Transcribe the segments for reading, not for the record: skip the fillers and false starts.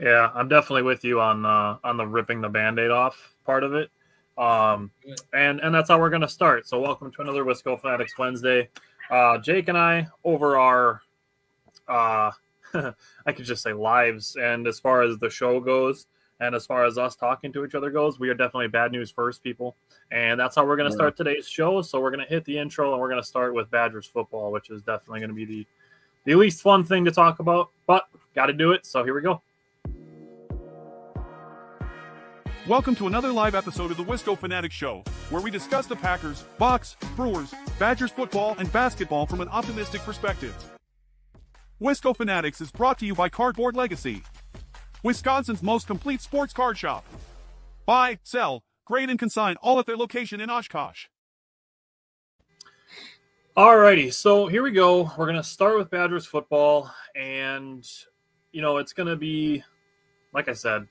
Yeah, I'm definitely with you on the ripping the Band-Aid off part of it. And that's how we're gonna start. So welcome to another Wisco Fanatics Wednesday. Jake and I over our uh, I could just say lives, and as far as the show goes, and as far as us talking to each other goes, we are definitely bad news first people, and that's how we're gonna start today's show. So we're gonna hit the intro, and we're gonna start with Badgers football, which is definitely gonna be the least fun thing to talk about, but got to do it. So here we go. Welcome to another live episode of the Wisco Fanatics Show, where we discuss the Packers, Bucks, Brewers, Badgers football, and basketball from an optimistic perspective. Wisco Fanatics is brought to you by Cardboard Legacy, Wisconsin's most complete sports card shop. Buy, sell, grade, and consign all at their location in Oshkosh. Alrighty, so here we go. We're gonna start with Badgers football, and it's gonna be, like I said,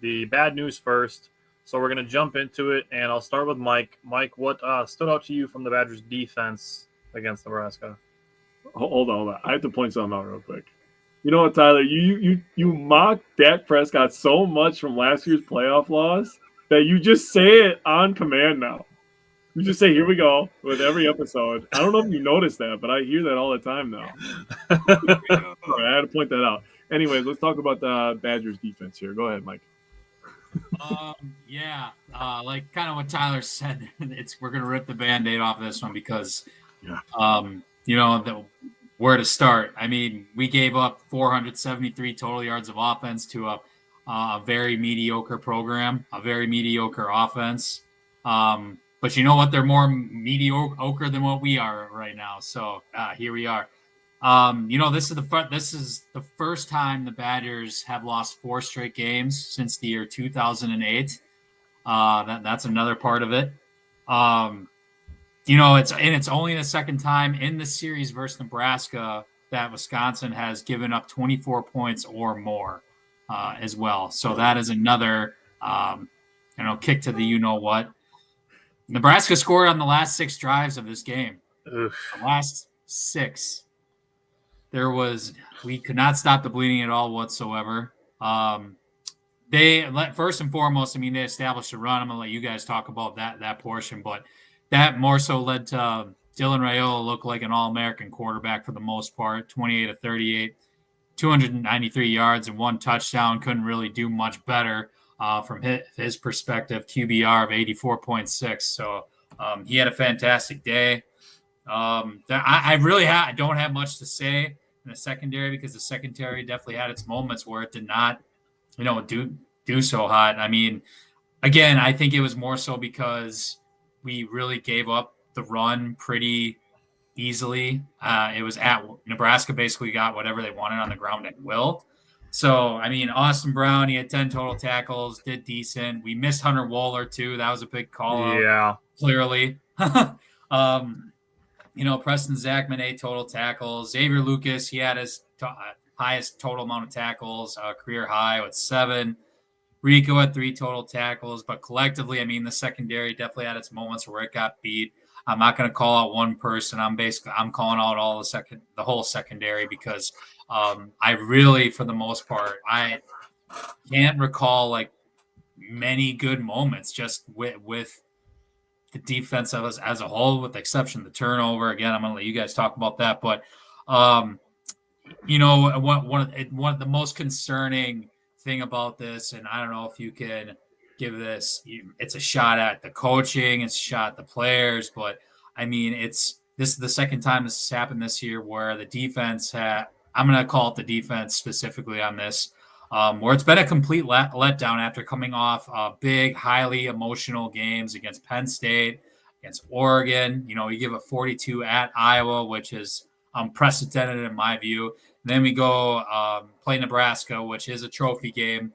the bad news first. So we're gonna jump into it, and I'll start with Mike. Mike, what stood out to you from the Badgers defense against Nebraska? Hold on. I have to point something out real quick. You know what, Tyler? You mocked Dak Prescott so much from last year's playoff loss that you just say it on command now. You just say, "Here we go," with every episode. I don't know if you noticed that, but I hear that all the time now. Sorry, I had to point that out. Anyways, let's talk about the Badgers defense here. Go ahead, Mike. Like kind of what Tyler said, we're gonna rip the Band-Aid off this one because, where to start. I mean, we gave up 473 total yards of offense to a very mediocre program, a very mediocre offense. But you know what? They're more mediocre than what we are right now. So here we are. This is the first time the Badgers have lost 4 straight games since the year 2008. That's another part of it. It's only the second time in the series versus Nebraska that Wisconsin has given up 24 points or more as well. So that is another kick to the what. Nebraska scored on the last 6 drives of this game. Oof. The last 6. We could not stop the bleeding at all whatsoever. First and foremost, they established a run. I'm gonna let you guys talk about that portion, but that more so led to Dylan Raiola look like an All-American quarterback for the most part. 28 of 38, 293 yards and 1 touchdown. Couldn't really do much better from his perspective. QBR of 84.6. So he had a fantastic day. I don't have much to say in the secondary because the secondary definitely had its moments where it did not, do so hot. I mean, again, I think it was more so because we really gave up the run pretty easily. It was at Nebraska basically got whatever they wanted on the ground at will. So, Austin Brown, he had 10 total tackles, did decent. We missed Hunter Wohler too. That was a big call out. Yeah. Clearly. Preston Zachman, 8 total tackles. Xavier Lucas, he had his highest total amount of tackles, career high with 7. Rico had 3 total tackles, but collectively, the secondary definitely had its moments where it got beat. I'm not going to call out one person. I'm calling out the whole secondary because I really, for the most part, I can't recall like many good moments just with the defense as a whole, with the exception of the turnover. Again, I'm going to let you guys talk about that. But, one of the most concerning thing about this, and I don't know if you can give this, it's a shot at the coaching, it's a shot at the players, but this is the second time this has happened this year where the defense I'm going to call it the defense specifically on this, where it's been a complete letdown after coming off big, highly emotional games against Penn State, against Oregon. You give a 42 at Iowa, which is unprecedented in my view. And then we go play Nebraska, which is a trophy game.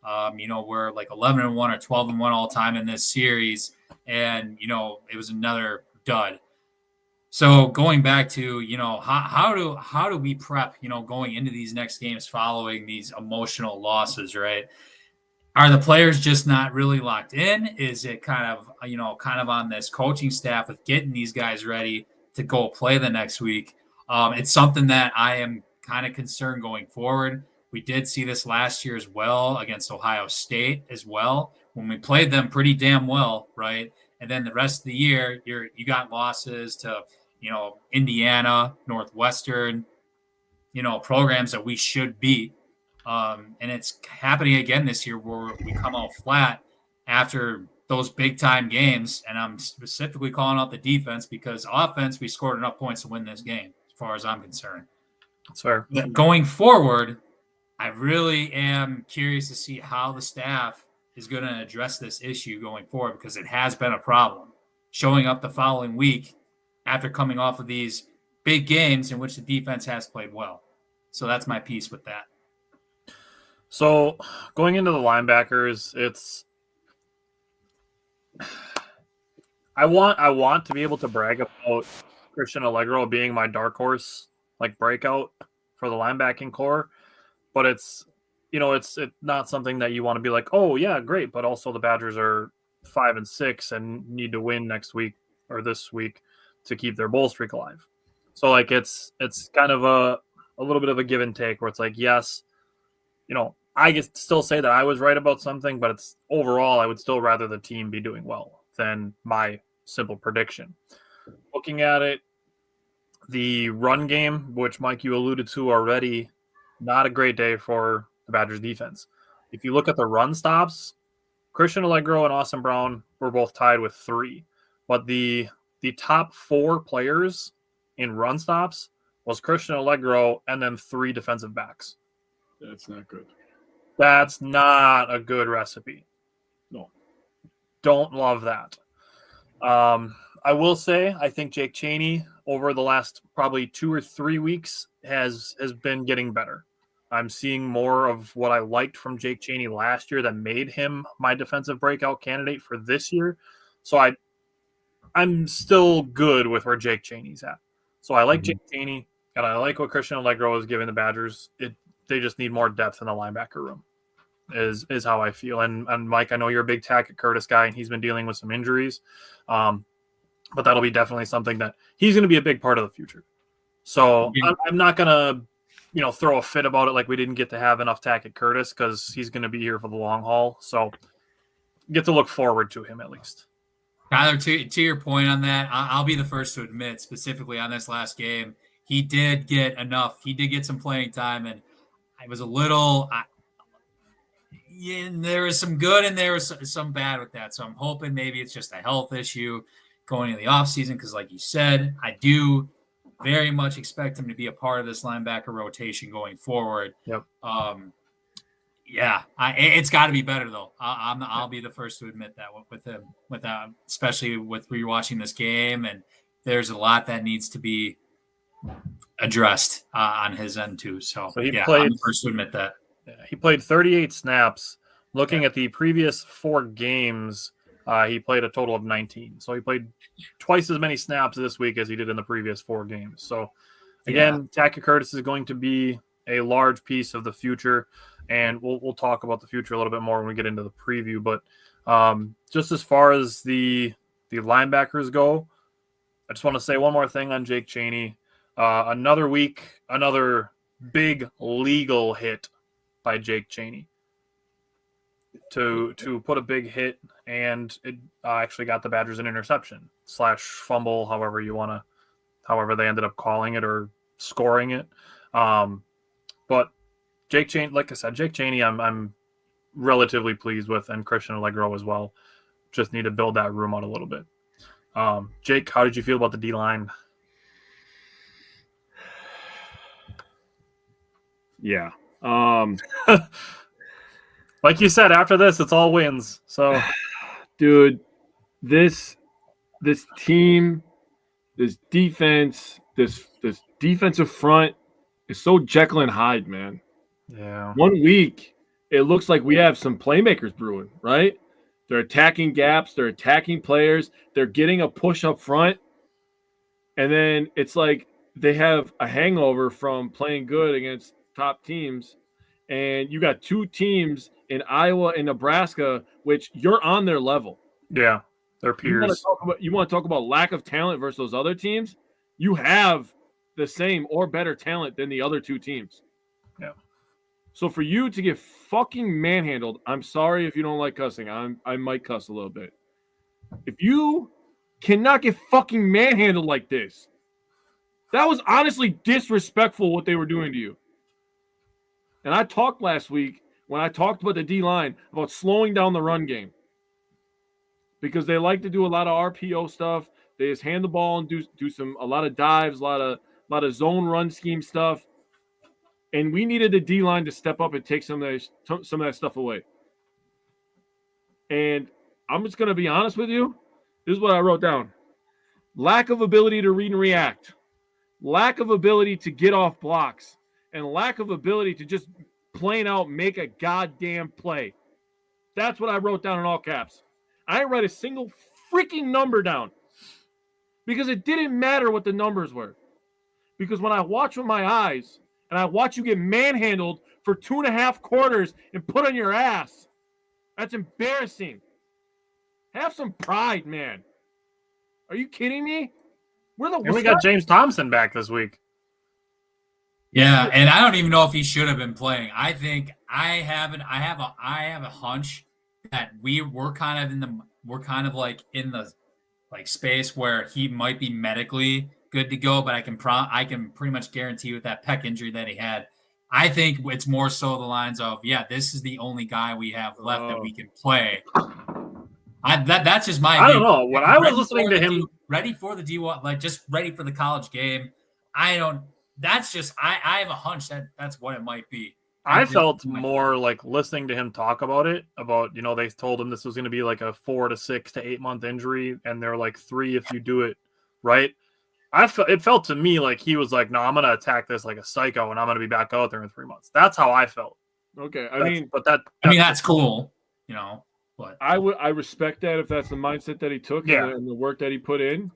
We're like 11-1 or 12-1 all time in this series, and it was another dud. So going back to how do we prep going into these next games following these emotional losses, right? Are the players just not really locked in? Is it kind of on this coaching staff with getting these guys ready to go play the next week? It's something that I am kind of concerned going forward. We did see this last year as well against Ohio State as well, when we played them pretty damn well, right? And then the rest of the year, you got losses to, Indiana, Northwestern, programs that we should beat. And it's happening again this year where we come out flat after those big time games. And I'm specifically calling out the defense because offense, we scored enough points to win this game, as far as I'm concerned. That's fair. Going forward, I really am curious to see how the staff is going to address this issue going forward, because it has been a problem showing up the following week after coming off of these big games in which the defense has played well. So that's my piece with that. So going into the linebackers, I want to be able to brag about Christian Allegro being my dark horse, like breakout for the linebacking core, but it's not something that you want to be like, oh yeah, great. But also the Badgers are 5-6 and need to win next week or this week to keep their bowl streak alive. So like it's kind of a little bit of a give and take where it's like, yes, I can still say that I was right about something, but it's overall I would still rather the team be doing well than my simple prediction. Looking at it, the run game, which Mike, you alluded to already, not a great day for the Badgers defense. If you look at the run stops, Christian Allegro and Austin Brown were both tied with 3. But the top 4 players in run stops was Christian Allegro and then 3 defensive backs. That's not good. That's not a good recipe. No. Don't love that. I will say I think Jake Chaney over the last probably 2 or 3 weeks has been getting better. I'm seeing more of what I liked from Jake Chaney last year that made him my defensive breakout candidate for this year. So I'm still good with where Jake Chaney's at. So I like Jake Chaney, and I like what Christian Allegro is giving the Badgers. They just need more depth in the linebacker room, is how I feel. And Mike, I know you're a big Tackett Curtis guy, and he's been dealing with some injuries. But that'll be definitely something that he's going to be a big part of the future. So I'm not going to, throw a fit about it like we didn't get to have enough Tackett Curtis, because he's going to be here for the long haul. So get to look forward to him at least. Tyler, to your point on that, I'll be the first to admit, specifically on this last game, he did get enough. He did get some playing time, and I was a little there was some good and there was some bad with that. So I'm hoping maybe it's just a health issue going into the offseason, because like you said, I do very much expect him to be a part of this linebacker rotation going forward. Yep. It's got to be better though. I'll be the first to admit that with him, especially with rewatching this game, and there's a lot that needs to be addressed on his end too. So I'm the first to admit that. He played 38 snaps. Looking at the previous 4 games, he played a total of 19. So he played twice as many snaps this week as he did in the previous 4 games. So, again, Tackett Curtis is going to be a large piece of the future, and we'll talk about the future a little bit more when we get into the preview. But just as far as the linebackers go, I just want to say one more thing on Jake Chaney. Another week, another big legal hit by Jake Chaney to put a big hit, and it actually got the Badgers an interception / fumble, however they ended up calling it or scoring it. But Jake Chaney, like I said, Jake Chaney, I'm relatively pleased with, and Christian Allegro as well. Just need to build that room out a little bit. Jake, how did you feel about the D-line? Yeah. Like you said, after this, it's all wins. So, dude, this team, this defense, this defensive front is so Jekyll and Hyde, man. Yeah. 1 week, it looks like we have some playmakers brewing, right? They're attacking gaps, they're attacking players, they're getting a push up front, and then it's like they have a hangover from playing good against top teams, and you got 2 teams in Iowa and Nebraska, which you're on their level. Yeah, they're peers. You want to talk about lack of talent versus those other teams? You have the same or better talent than the other 2 teams. Yeah. So for you to get fucking manhandled, I'm sorry if you don't like cussing. I might cuss a little bit. If you cannot get fucking manhandled like this, that was honestly disrespectful what they were doing to you. And I talked last week when I talked about the D-line about slowing down the run game. Because they like to do a lot of RPO stuff. They just hand the ball and do a lot of dives, a lot of zone run scheme stuff. And we needed the D-line to step up and take some of that stuff away. And I'm just going to be honest with you. This is what I wrote down. Lack of ability to read and react. Lack of ability to get off blocks. And lack of ability to just plain out make a goddamn play. That's what I wrote down in all caps. I didn't write a single freaking number down because it didn't matter what the numbers were. Because when I watch with my eyes and I watch you get manhandled for 2.5 quarters and put on your ass, that's embarrassing. Have some pride, man. Are you kidding me? We got James Thompson back this week. Yeah, and I don't even know if he should have been playing. I think I have a hunch that we're kind of like in the space where he might be medically good to go, but I can pretty much guarantee with that pec injury that he had, I think it's more so the lines of, this is the only guy we have left that we can play. That's just my. I don't know. When I was listening to him, ready for the D1, like just ready for the college game. That's just I have a hunch that's what it might be. I felt more like listening to him talk about they told him this was going to be like a 4 to 6 to 8 month injury, and they're like 3 if you do it right. It felt to me like he was like, no, I'm going to attack this like a psycho, and I'm going to be back out there in 3 months. That's how I felt. Okay, that's cool, But I respect that if that's the mindset that he took and the work that he put in.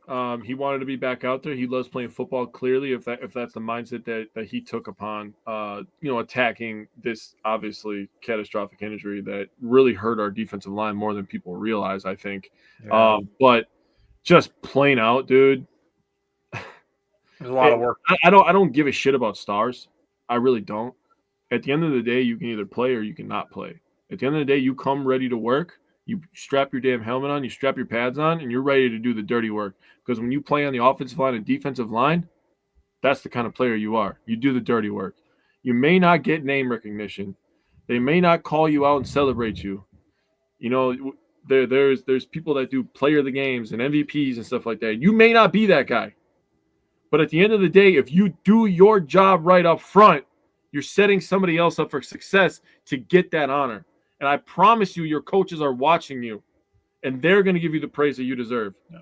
He wanted to be back out there. He loves playing football. Clearly, if that's the mindset that he took upon, attacking this obviously catastrophic injury that really hurt our defensive line more than people realize, I think. Yeah. But just plain out, dude. There's a lot of work. I don't give a shit about stars. I really don't. At the end of the day, you can either play or you can not play. At the end of the day, you come ready to work, you strap your damn helmet on, you strap your pads on, and you're ready to do the dirty work. Because when you play on the offensive line and defensive line, that's the kind of player you are. You do the dirty work. You may not get name recognition. They may not call you out and celebrate you. There's people that do player of the games and MVPs and stuff like that. You may not be that guy. But at the end of the day, if you do your job right up front, you're setting somebody else up for success to get that honor. And I promise you, your coaches are watching you, and they're going to give you the praise that you deserve. Yeah.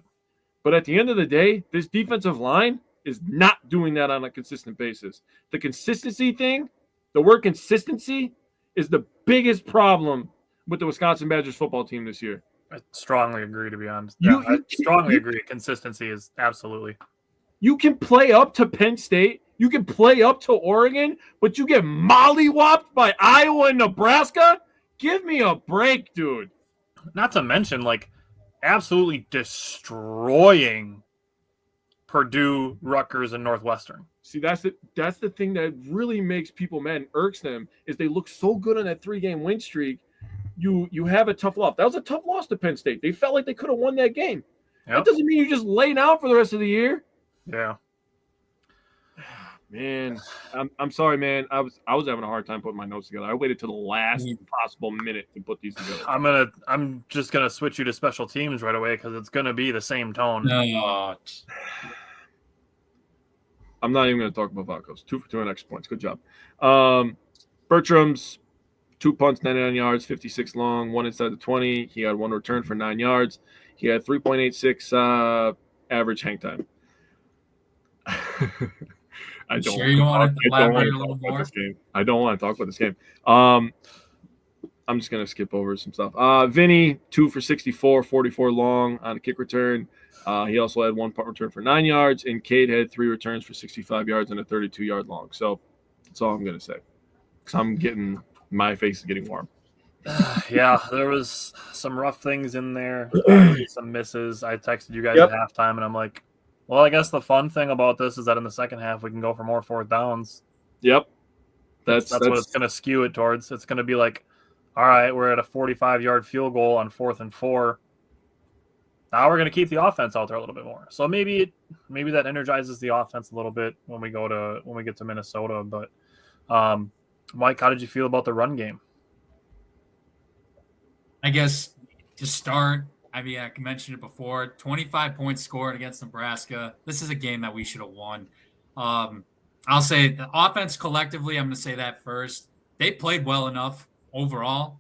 But at the end of the day, this defensive line is not doing that on a consistent basis. The consistency thing, the word consistency, is the biggest problem with the Wisconsin Badgers football team this year. I strongly agree, to be honest. I strongly agree. Consistency is absolutely. You can play up to Penn State. You can play up to Oregon, but you get mollywopped by Iowa and Nebraska? Give me a break, dude. Not to mention, absolutely destroying Purdue, Rutgers, and Northwestern. See, that's the thing that really makes people mad and irks them is they look so good on that 3-game win streak. You have a tough loss. That was a tough loss to Penn State. They felt like they could have won that game. Yep. That doesn't mean you just lay down for the rest of the year. Yeah. Man, I'm sorry, man. I was having a hard time putting my notes together. I waited till the last possible minute to put these together. I'm just gonna switch you to special teams right away because it's gonna be the same tone. No. I'm not even gonna talk about Vacos. 2 for 2 on extra points. Good job. Bertram's 2 punts, 99 yards, 56 long, 1 inside the 20. He had 1 return for 9 yards. He had 3.86 average hang time. I don't want to talk about this game. I'm just going to skip over some stuff. Vinny, 2 for 64, 44 long on a kick return. He also had 1 punt return for 9 yards, and Cade had 3 returns for 65 yards and a 32-yard long. So that's all I'm going to say. Because my face is getting warm. Yeah, there was some rough things in there, some misses. I texted you guys at halftime, and I'm like, well, I guess the fun thing about this is that in the second half we can go for more 4th downs. Yep. That's what it's going to skew it towards. It's going to be like, all right, we're at a 45-yard field goal on 4th and 4. Now we're going to keep the offense out there a little bit more. So maybe that energizes the offense a little bit when we get to Minnesota. But Mike, how did you feel about the run game? I guess to start, I mean, I mentioned it before, 25 points scored against Nebraska. This is a game that we should have won. I'll say the offense collectively, I'm going to say that first. They played well enough overall.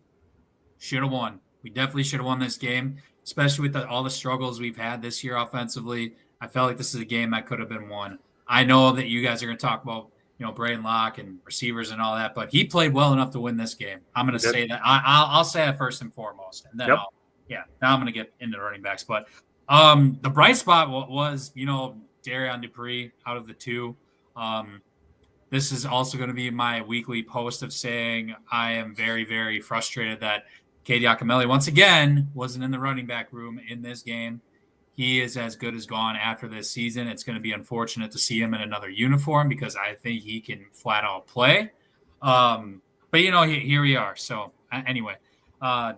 Should have won. We definitely should have won this game, especially with all the struggles we've had this year offensively. I felt like this is a game that could have been won. I know that you guys are going to talk about, Braden Locke and receivers and all that, but he played well enough to win this game. I'm going to say that. I'll say that first and foremost, and then now I'm going to get into the running backs. But the bright spot was, Darian Dupree out of the two. This is also going to be my weekly post of saying I am very, very frustrated that Katie Akamelli, once again, wasn't in the running back room in this game. He is as good as gone after this season. It's going to be unfortunate to see him in another uniform because I think he can flat out play. But, here we are. So, anyway,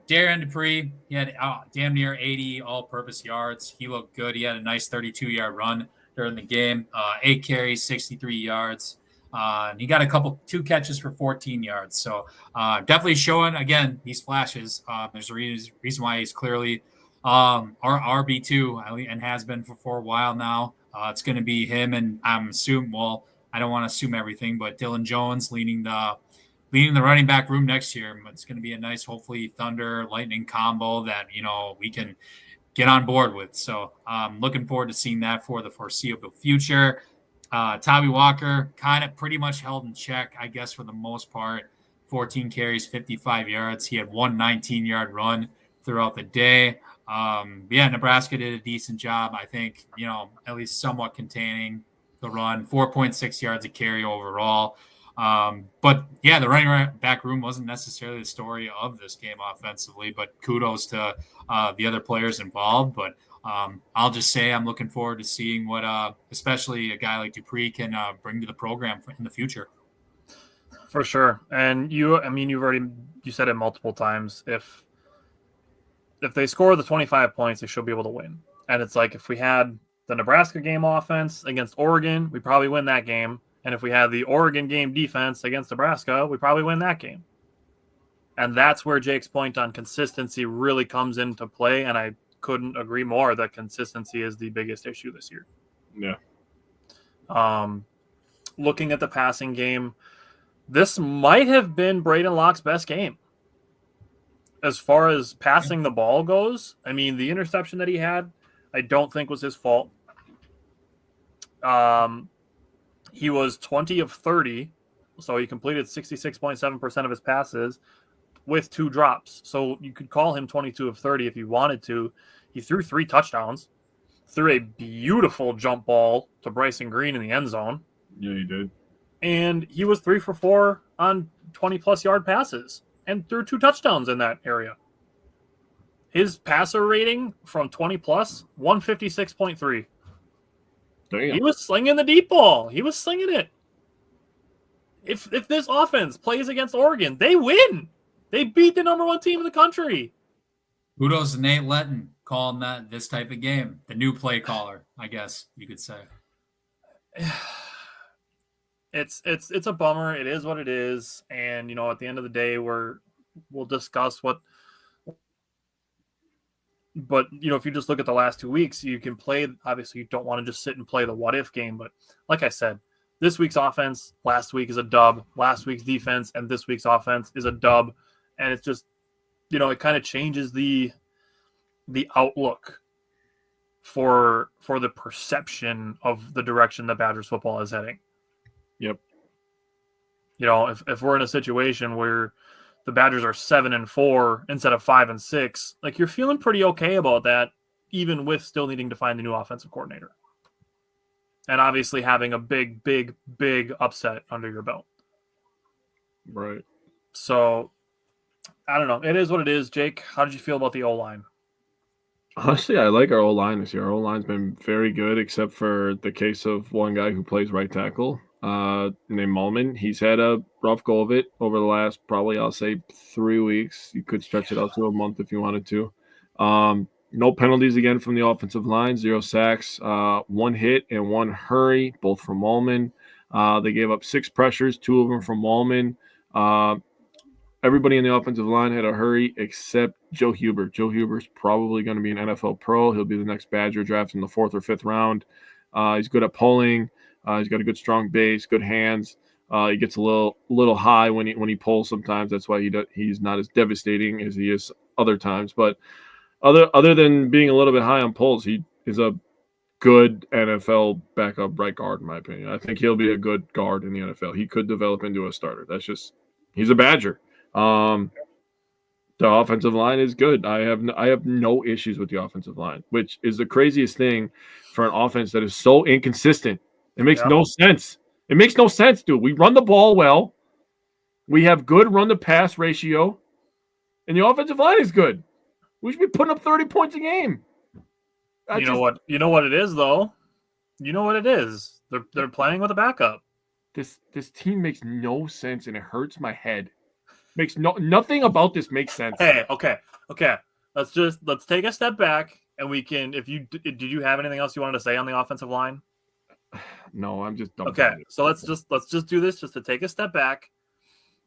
Darian Dupree, he had damn near 80 all-purpose yards. He looked good. He had a nice 32-yard run during the game. 8 carries, 63 yards. He got 2 catches for 14 yards. So definitely showing, again, these flashes. There's a reason why he's clearly our RB2 and has been for a while now. It's going to be him and I don't want to assume everything, but Dylan Jones leading the running back room next year. It's going to be a nice, hopefully, Thunder Lightning combo that, we can get on board with. So looking forward to seeing that for the foreseeable future. Tommy Walker kind of pretty much held in check, I guess, for the most part. 14 carries, 55 yards. He had 1 19-yard run throughout the day. Nebraska did a decent job, I think, at least somewhat containing the run. 4.6 yards a carry overall. The running back room wasn't necessarily the story of this game offensively, but kudos to the other players involved. But I'll just say I'm looking forward to seeing what, especially a guy like Dupree can bring to the program in the future. For sure. And you said it multiple times. If they score the 25 points, they should be able to win. And it's like if we had the Nebraska game offense against Oregon, we probably win that game. And if we had the Oregon game defense against Nebraska, we probably win that game. And that's where Jake's point on consistency really comes into play. And I couldn't agree more that consistency is the biggest issue this year. Yeah. Looking at the passing game, this might have been Braden Locke's best game. As far as passing the ball goes, I mean, the interception that he had, I don't think was his fault. He was 20 of 30, so he completed 66.7% of his passes with 2 drops. So you could call him 22 of 30 if you wanted to. He threw 3 touchdowns, threw a beautiful jump ball to Bryson Green in the end zone. Yeah, he did. And he was 3 for 4 on 20-plus yard passes and threw 2 touchdowns in that area. His passer rating from 20-plus, 156.3. He was slinging the deep ball. He was slinging it. If this offense plays against Oregon, they win. They beat the number 1 team in the country. Kudos to Nate Letton calling this type of game. The new play caller, I guess you could say. It's a bummer. It is what it is. And, at the end of the day, we'll discuss what. But, if you just look at the last 2 weeks, you can play. Obviously, you don't want to just sit and play the what-if game. But like I said, this week's offense, last week is a dub. Last week's defense and this week's offense is a dub. And it's just, it kind of changes the outlook for the perception of the direction that Badgers football is heading. Yep. If we're in a situation where the Badgers are 7-4 instead of 5-6, like you're feeling pretty okay about that, even with still needing to find the new offensive coordinator. And obviously having a big, big, big upset under your belt. Right. So, I don't know. It is what it is. Jake, how did you feel about the O-line? Honestly, I like our O-line this year. Our O-line's been very good, except for the case of one guy who plays right tackle. named Mullman. He's had a rough go of it over the last probably, I'll say, 3 weeks. You could stretch it out to a month if you wanted to. No penalties again from the offensive line, 0 sacks, 1 hit and 1 hurry, both from Mullman. They gave up 6 pressures, 2 of them from Mullman. Everybody in the offensive line had a hurry except Joe Huber. Joe Huber's probably going to be an NFL pro. He'll be the next Badger draft in the 4th or 5th round. He's good at pulling. He's got a good strong base, good hands. He gets a little high when he pulls sometimes. That's why he's not as devastating as he is other times. But other than being a little bit high on pulls, he is a good NFL backup right guard, in my opinion. I think he'll be a good guard in the NFL. He could develop into a starter. He's a Badger. The offensive line is good. I have no issues with the offensive line, which is the craziest thing for an offense that is so inconsistent. It makes no sense. It makes no sense, dude. We run the ball well. We have good run-to-pass ratio, and the offensive line is good. We should be putting up 30 points a game. You know what it is, though? You know what it is? They're playing with a backup. This team makes no sense, and it hurts my head. Nothing about this makes sense. Hey, okay. Let's take a step back, and we can. Did you have anything else you wanted to say on the offensive line? No, I'm just dumb. Okay, so let's just do this just to take a step back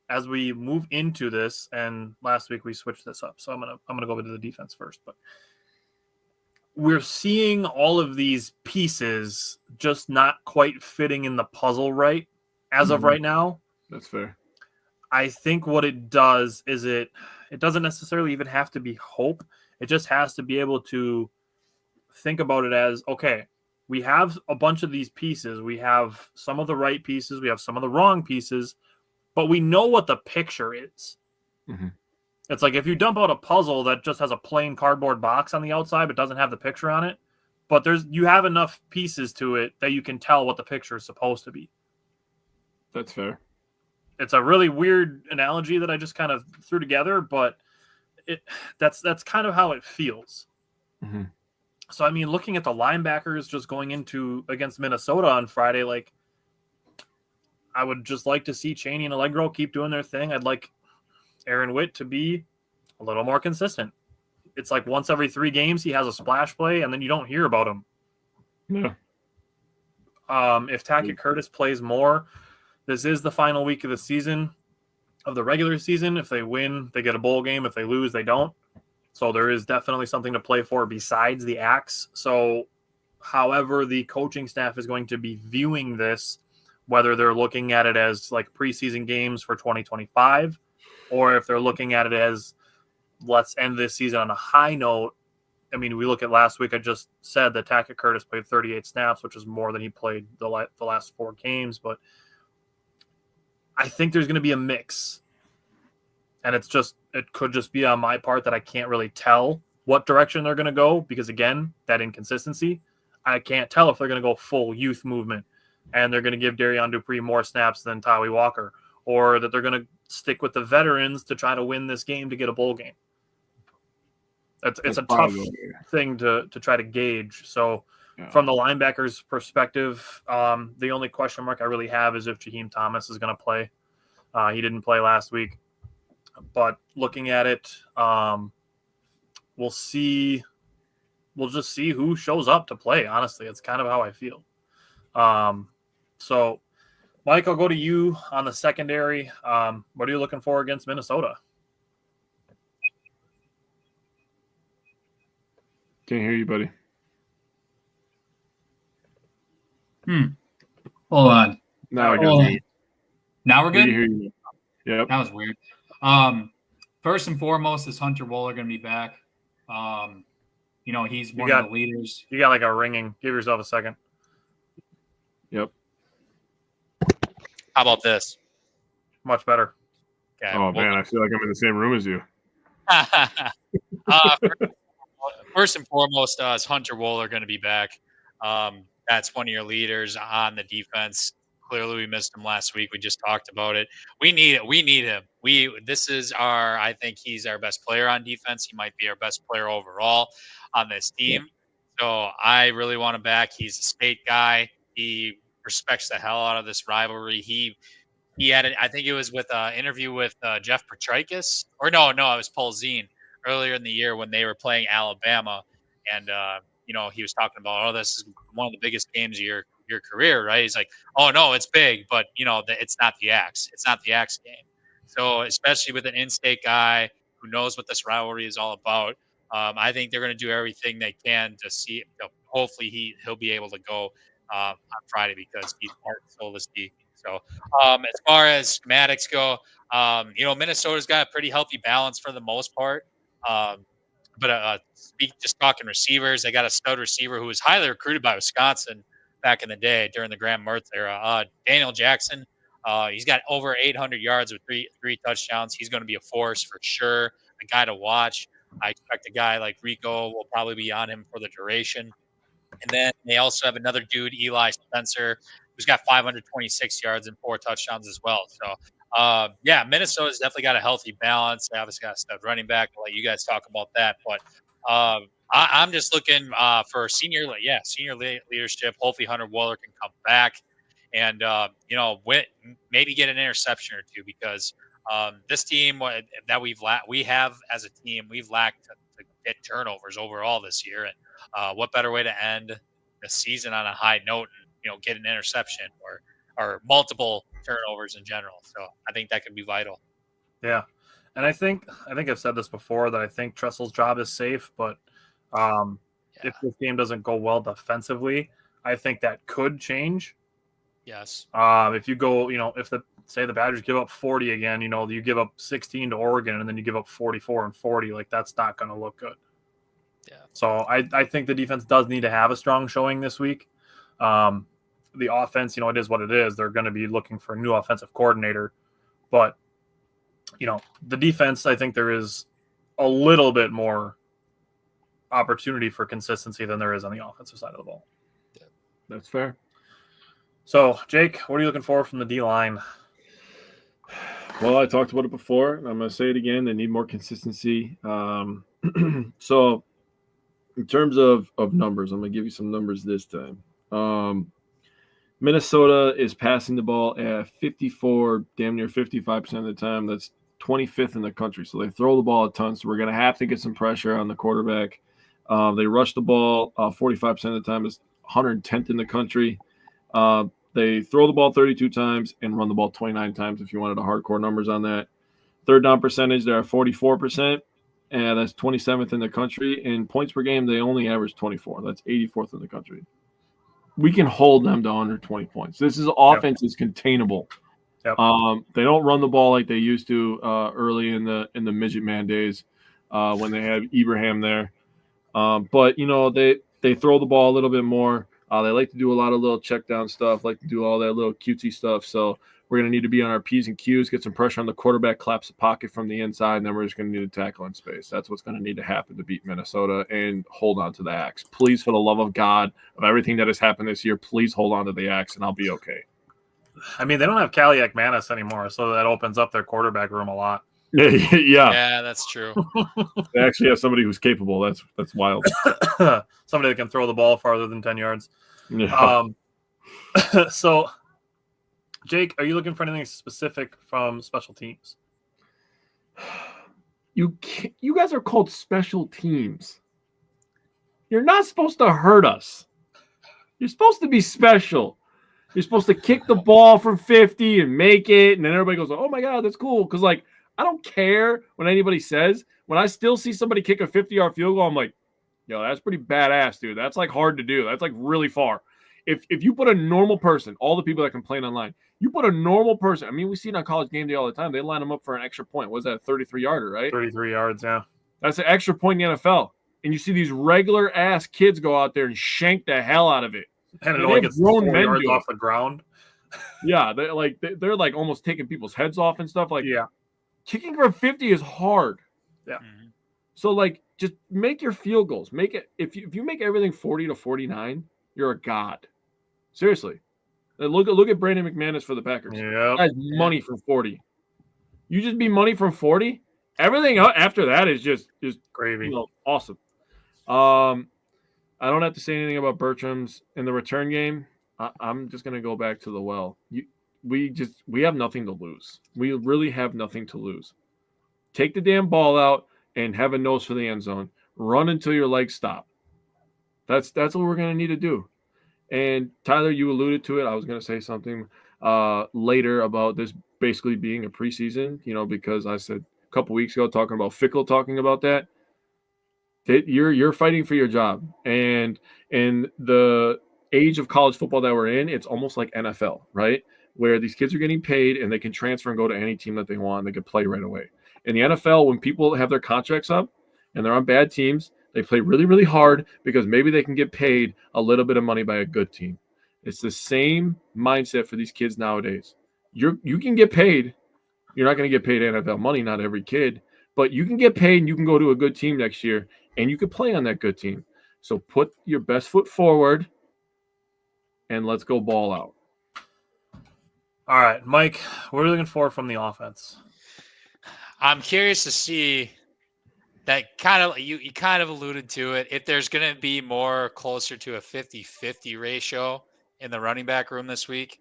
as we move into this. And last week we switched this up, so I'm gonna go into the defense first. But we're seeing all of these pieces just not quite fitting in the puzzle right as of right now. That's fair. I think what it does is it doesn't necessarily even have to be hope. It just has to be able to think about it as, okay, we have a bunch of these pieces. We have some of the right pieces. We have some of the wrong pieces, but we know what the picture is. Mm-hmm. It's like if you dump out a puzzle that just has a plain cardboard box on the outside but doesn't have the picture on it, but you have enough pieces to it that you can tell what the picture is supposed to be. That's fair. It's a really weird analogy that I just kind of threw together, but that's kind of how it feels. Mm-hmm. So, I mean, looking at the linebackers just going against Minnesota on Friday, like, I would just like to see Chaney and Allegro keep doing their thing. I'd like Aaron Witt to be a little more consistent. It's like once every 3 games he has a splash play, and then you don't hear about him. Yeah. If Tackett Curtis plays more, this is the final week of the season, of the regular season. If they win, they get a bowl game. If they lose, they don't. So there is definitely something to play for besides the axe. So however the coaching staff is going to be viewing this, whether they're looking at it as like preseason games for 2025, or if they're looking at it as let's end this season on a high note. I mean, we look at last week, I just said that Tackett Curtis played 38 snaps, which is more than he played the last 4 games. But I think there's going to be a mix. And it could just be on my part that I can't really tell what direction they're going to go because, again, that inconsistency. I can't tell if they're going to go full youth movement and they're going to give Darion Dupree more snaps than Tawee Walker, or that they're going to stick with the veterans to try to win this game to get a bowl game. It's a tough thing to try to gauge. So from the linebackers' perspective, the only question mark I really have is if Jaheim Thomas is going to play. He didn't play last week. But looking at it, we'll see. We'll just see who shows up to play. Honestly, it's kind of how I feel. So, Mike, I'll go to you on the secondary. What are you looking for against Minnesota? Can't hear you, buddy. Hold on. Now I got you. Now we're good? Hear you. Yep. That was weird. First and foremost, is Hunter Wohler going to be back? He's one of the leaders. You got like a ringing. Give yourself a second. Yep. How about this? Much better. Okay. Oh, man, I feel like I'm in the same room as you. First and foremost, is Hunter Wohler going to be back? That's one of your leaders on the defense. Clearly, we missed him last week. We just talked about it. We need it. We need him. I think he's our best player on defense. He might be our best player overall on this team. So I really want him back. He's a state guy. He respects the hell out of this rivalry. He had it. I think it was with an interview with Jeff Petrikis, or no, it was Paul Zine earlier in the year when they were playing Alabama, and he was talking about, this is one of the biggest games of your career, right? He's like, oh no, it's big, but it's not the Axe. It's not the Axe game. So especially with an in-state guy who knows what this rivalry is all about, I think they're going to do everything they can to see. Hopefully he'll be able to go on Friday because he's heart and soul this team. So as far as schematics go, Minnesota's got a pretty healthy balance for the most part. But just talking receivers, they got a stud receiver who was highly recruited by Wisconsin back in the day during the Graham Mertz era. Daniel Jackson, he's got over 800 yards with three touchdowns. He's going to be a force for sure, a guy to watch. I expect a guy like Rico will probably be on him for the duration. And then they also have another dude, Eli Spencer, who's got 526 yards and 4 touchdowns as well. So, Minnesota's definitely got a healthy balance. They obviously got a stud running back. I'll let you guys talk about that. But I'm just looking for senior leadership. Hopefully Hunter Wohler can come back and, maybe get an interception or two because this team that we have as a team, we've lacked to get turnovers overall this year. And what better way to end the season on a high note and, get an interception or multiple turnovers in general. So I think that could be vital. Yeah. And I think I've said this before that I think Tressel's job is safe, but if this game doesn't go well defensively, I think that could change. Yes. If you go, if the Badgers give up 40 again, you give up 16 to Oregon and then you give up 44 and 40, like that's not going to look good. Yeah. So I think the defense does need to have a strong showing this week. The offense, it is what it is. They're going to be looking for a new offensive coordinator, but the defense, I think there is a little bit more opportunity for consistency than there is on the offensive side of the ball. Yeah, that's fair. So, Jake, what are you looking for from the D-line? Well, I talked about it before, and I'm going to say it again. They need more consistency. So, in terms of numbers, I'm going to give you some numbers this time. Minnesota is passing the ball at 54, damn near 55% of the time. That's 25th in the country. So they throw the ball a ton. So we're going to have to get some pressure on the quarterback. They rush the ball 45% of the time. It's 110th in the country. They throw the ball 32 times and run the ball 29 times if you wanted the hardcore numbers on that. Third down percentage, they're at 44%. And that's 27th in the country. In points per game, they only average 24. That's 84th in the country. We can hold them to under 20 points. This is offense is containable. Yep. They don't run the ball like they used to early in the midget man days when they had Ibrahim there. But they throw the ball a little bit more. They like to do a lot of little check down stuff, like to do all that little cutesy stuff. So we're going to need to be on our P's and Q's, get some pressure on the quarterback, collapse the pocket from the inside, and then we're just going to need to tackle in space. That's what's going to need to happen to beat Minnesota and hold on to the Axe. Please, for the love of God, of everything that has happened this year, please hold on to the Axe, and I'll be okay. I mean, they don't have Kaliak Manis anymore, so that opens up their quarterback room a lot. Yeah, that's true. They actually have somebody who's capable. That's wild. Somebody that can throw the ball farther than 10 yards. Yeah. So, Jake, are you looking for anything specific from special teams? You guys are called special teams. You're not supposed to hurt us. You're supposed to be special. You're supposed to kick the ball from 50 and make it, and then everybody goes, oh, my God, that's cool. Because, I don't care what anybody says. When I still see somebody kick a 50-yard field goal, I'm like, yo, that's pretty badass, dude. That's, hard to do. That's, really far. If you put a normal person, all the people that complain online, you put a normal person, I mean, we see it on College Game Day all the time. They line them up for an extra point. What was that, a 33-yarder, right? 33 yards, yeah. That's an extra point in the NFL. And you see these regular-ass kids go out there and shank the hell out of it. And it only gets 4 yards off the ground. Yeah, they're almost taking people's heads off and stuff. Yeah. Kicking for 50 is hard. Yeah. Mm-hmm. So, just make your field goals. Make it if you make everything 40 to 49, you're a god. Seriously. Look at Brandon McManus for the Packers. Yeah. That's money from 40. You just be money from 40. Everything after that is just gravy. Awesome. I don't have to say anything about Bertram's in the return game. I'm just gonna go back to the well. We have nothing to lose. We really have nothing to lose. Take the damn ball out and have a nose for the end zone. Run until your legs stop. That's what we're gonna need to do. And Tyler, you alluded to it. I was gonna say something later about this basically being a preseason. Because I said a couple weeks ago talking about Fickle talking about that. You're fighting for your job, and in the age of college football that we're in, it's almost like NFL, right? Where these kids are getting paid and they can transfer and go to any team that they want. And they can play right away. In the NFL, when people have their contracts up and they're on bad teams, they play really, really hard because maybe they can get paid a little bit of money by a good team. It's the same mindset for these kids nowadays. You can get paid. You're not going to get paid NFL money, not every kid, but you can get paid and you can go to a good team next year and you can play on that good team. So put your best foot forward and let's go ball out. All right, Mike, what are you looking for from the offense? I'm curious to see that you kind of alluded to it. If there's going to be more closer to a 50-50 ratio in the running back room this week,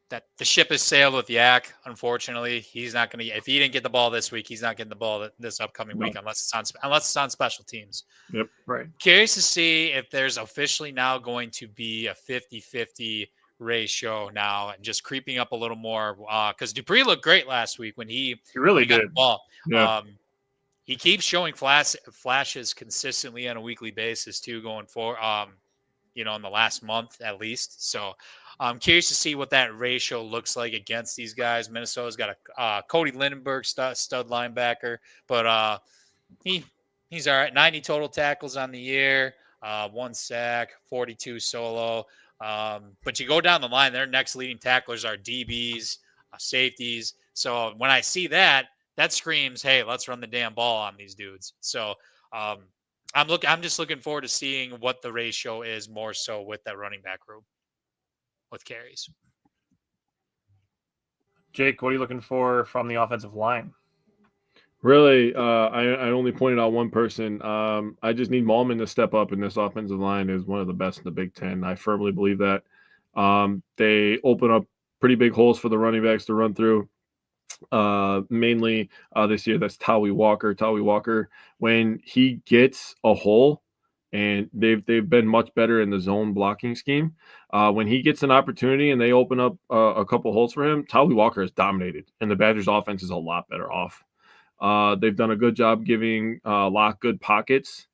that the ship has sailed with Yak. Unfortunately, he's not going to. If he didn't get the ball this week, he's not getting the ball this upcoming week unless it's on special teams. Yep. Right. Curious to see if there's officially now going to be a 50-50 ratio now and just creeping up a little more because Dupree looked great last week when he really got did the ball. Yeah. He keeps showing flashes consistently on a weekly basis too, going for in the last month at least. So I'm curious to see what that ratio looks like against these guys. Minnesota's got a Cody Lindenberg stud linebacker, but he's all right. 90 total tackles on the year, 1 sack, 42 solo. But you go down the line, their next leading tacklers are DBs, safeties. So when I see that screams, hey, let's run the damn ball on these dudes. So I'm just looking forward to seeing what the ratio is more so with that running back room with carries. Jake, what are you looking for from the offensive line? Really, I only pointed out one person. I just need Malman to step up, and this offensive line is one of the best in the Big Ten. I firmly believe that. They open up pretty big holes for the running backs to run through. Mainly this year, that's Tawi Walker. Tawi Walker, when he gets a hole, and they've been much better in the zone blocking scheme. When he gets an opportunity and they open up a couple holes for him, Tawi Walker is dominated, and the Badgers' offense is a lot better off. They've done a good job giving Locke good pockets,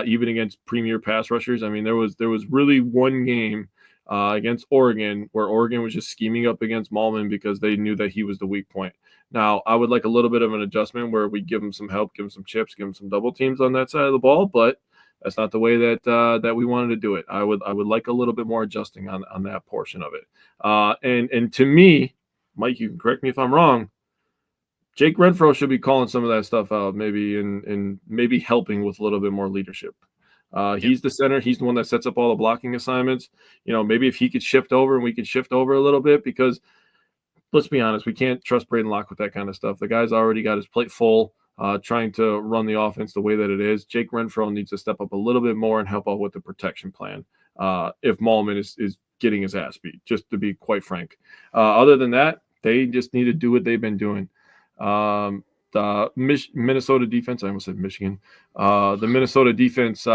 even against premier pass rushers. I mean, there was really one game against Oregon where Oregon was just scheming up against Malman because they knew that he was the weak point. Now, I would like a little bit of an adjustment where we give him some help, give him some chips, give him some double teams on that side of the ball, but that's not the way that we wanted to do it. I would like a little bit more adjusting on that portion of it. And to me, Mike, you can correct me if I'm wrong, Jake Renfro should be calling some of that stuff out, maybe and maybe helping with a little bit more leadership. He's the center. He's the one that sets up all the blocking assignments. Maybe if he could shift over and we could shift over a little bit, because let's be honest, we can't trust Braden Locke with that kind of stuff. The guy's already got his plate full, trying to run the offense the way that it is. Jake Renfro needs to step up a little bit more and help out with the protection plan. If Malman is getting his ass beat, just to be quite frank. Other than that, they just need to do what they've been doing. The Minnesota defense, I almost said Michigan. The Minnesota defense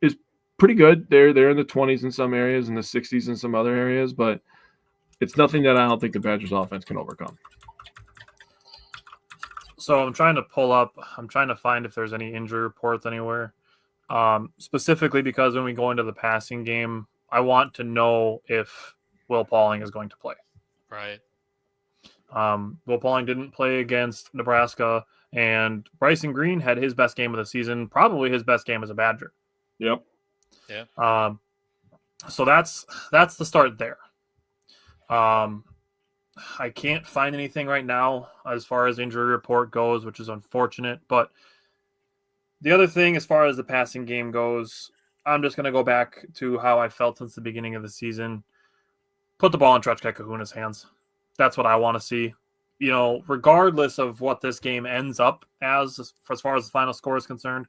is pretty good. They're in the 20s in some areas, in the 60s in some other areas, but it's nothing that I don't think the Badgers offense can overcome. So I'm trying to find if there's any injury reports anywhere. Specifically because when we go into the passing game, I want to know if Will Pauling is going to play. Right. Will Pauling didn't play against Nebraska, and Bryson Green had his best game of the season, probably his best game as a Badger. Yep. Yeah. So that's the start there. I can't find anything right now as far as injury report goes, which is unfortunate. But the other thing, as far as the passing game goes, I'm just going to go back to how I felt since the beginning of the season. Put the ball in Trutchka Kahuna's hands. That's what I want to see. Regardless of what this game ends up as far as the final score is concerned,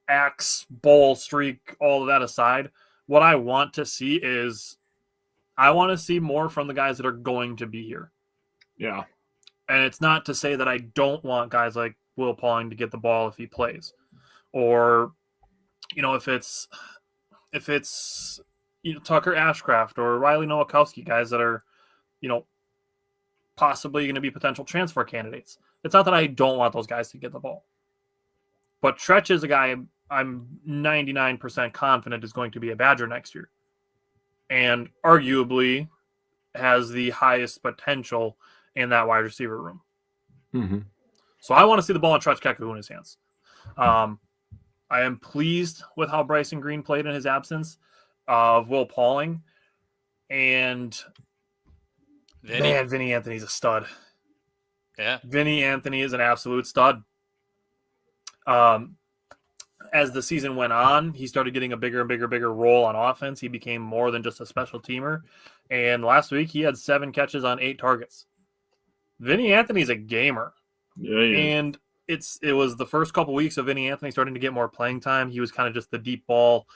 axe, bowl, streak, all of that aside, what I want to see is I want to see more from the guys that are going to be here. Yeah. And it's not to say that I don't want guys like Will Pauling to get the ball if he plays. Or, if it's Tucker Ashcraft or Riley Nowakowski, guys that are, possibly going to be potential transfer candidates. It's not that I don't want those guys to get the ball. But Tretch is a guy I'm 99% confident is going to be a Badger next year. And arguably has the highest potential in that wide receiver room. Mm-hmm. So I want to see the ball in Tretch Kekahuna's hands. I am pleased with how Bryson Green played in his absence of Will Pauling. And Vinny Anthony's a stud. Yeah. Vinny Anthony is an absolute stud. As the season went on, he started getting a bigger and bigger role on offense. He became more than just a special teamer. And last week, he had 7 catches on 8 targets. Vinny Anthony's a gamer. Yeah, and it was the first couple weeks of Vinny Anthony starting to get more playing time. He was kind of just the deep ball,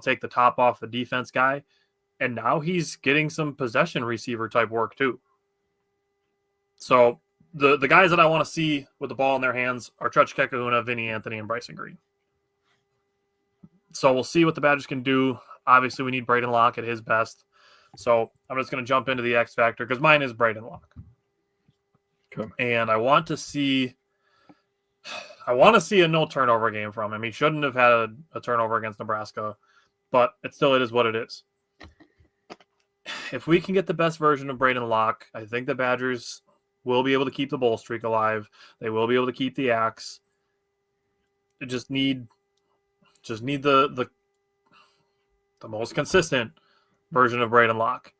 take the top off the defense guy. And now he's getting some possession receiver type work too. So the guys that I want to see with the ball in their hands are Tretch Kekahuna, Vinny Anthony, and Bryson Green. So we'll see what the Badgers can do. Obviously, we need Braden Locke at his best. So I'm just going to jump into the X Factor because mine is Braden Locke. Okay. And I want to see a no turnover game from him. He shouldn't have had a turnover against Nebraska, but it is what it is. If we can get the best version of Braden Locke, I think the Badgers will be able to keep the bowl streak alive. They will be able to keep the axe. They just need the most consistent version of Braden Locke,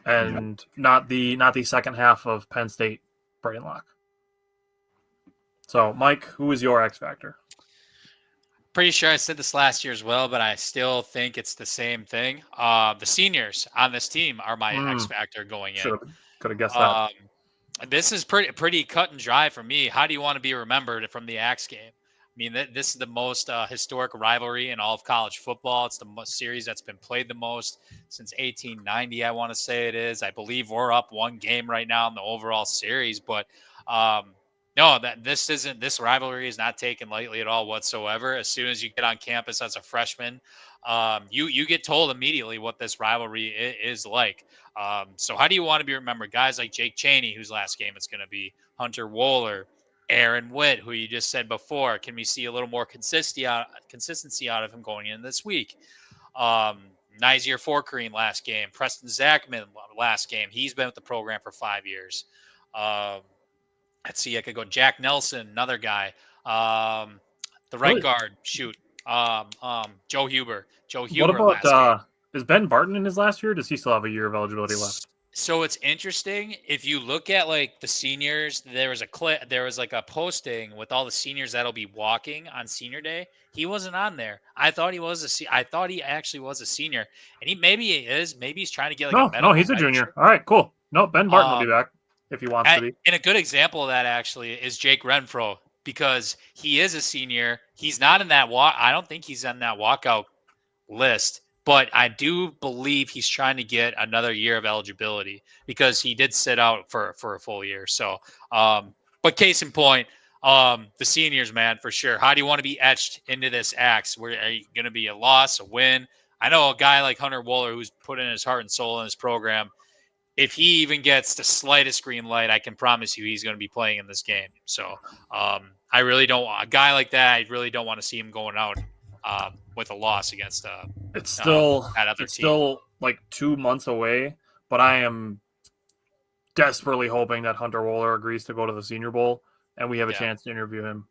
and not the second half of Penn State Braden Locke. So, Mike, who is your X Factor? Pretty sure I said this last year as well, but I still think it's the same thing. The seniors on this team are my X Factor going in. Could have guessed that. This is pretty cut and dry for me. How do you want to be remembered from the Axe game? I mean, this is the most historic rivalry in all of college football. It's the series that's been played the most since 1890, I want to say it is. I believe we're up 1 game right now in the overall series, but no, this rivalry is not taken lightly at all whatsoever. As soon as you get on campus as a freshman, you get told immediately what this rivalry is like. So how do you want to be remembered? Guys like Jake Chaney, whose last game it's going to be, Hunter Wohler, Aaron Witt, who you just said before. Can we see a little more consistency out of him going in this week? Nizier Forkerine last game. Preston Zachman last game. He's been with the program for 5 years. Let's see. I could go Jack Nelson, another guy. The right guard. Shoot. Joe Huber. What about is Ben Barton in his last year? Or does he still have a year of eligibility left? So it's interesting. If you look at like the seniors, there was like a posting with all the seniors that'll be walking on senior day. He wasn't on there. I thought he actually was a senior, and maybe he is. Maybe he's trying to get like no, he's a junior. All right, cool. No, Ben Barton will be back if he wants to be. And a good example of that actually is Jake Renfro, because he is a senior. He's not in that I don't think he's on that walkout list. But I do believe he's trying to get another year of eligibility because he did sit out for a full year. So, but case in point, the seniors, man, for sure. How do you want to be etched into this axe? Are you going to be a loss, a win? I know a guy like Hunter Wohler who's put in his heart and soul in his program. If he even gets the slightest green light, I can promise you he's going to be playing in this game. So I really don't want a guy like that. I really don't want to see him going out with a loss against it's still like 2 months away, but I am desperately hoping that Hunter Wohler agrees to go to the Senior Bowl and we have a chance to interview him.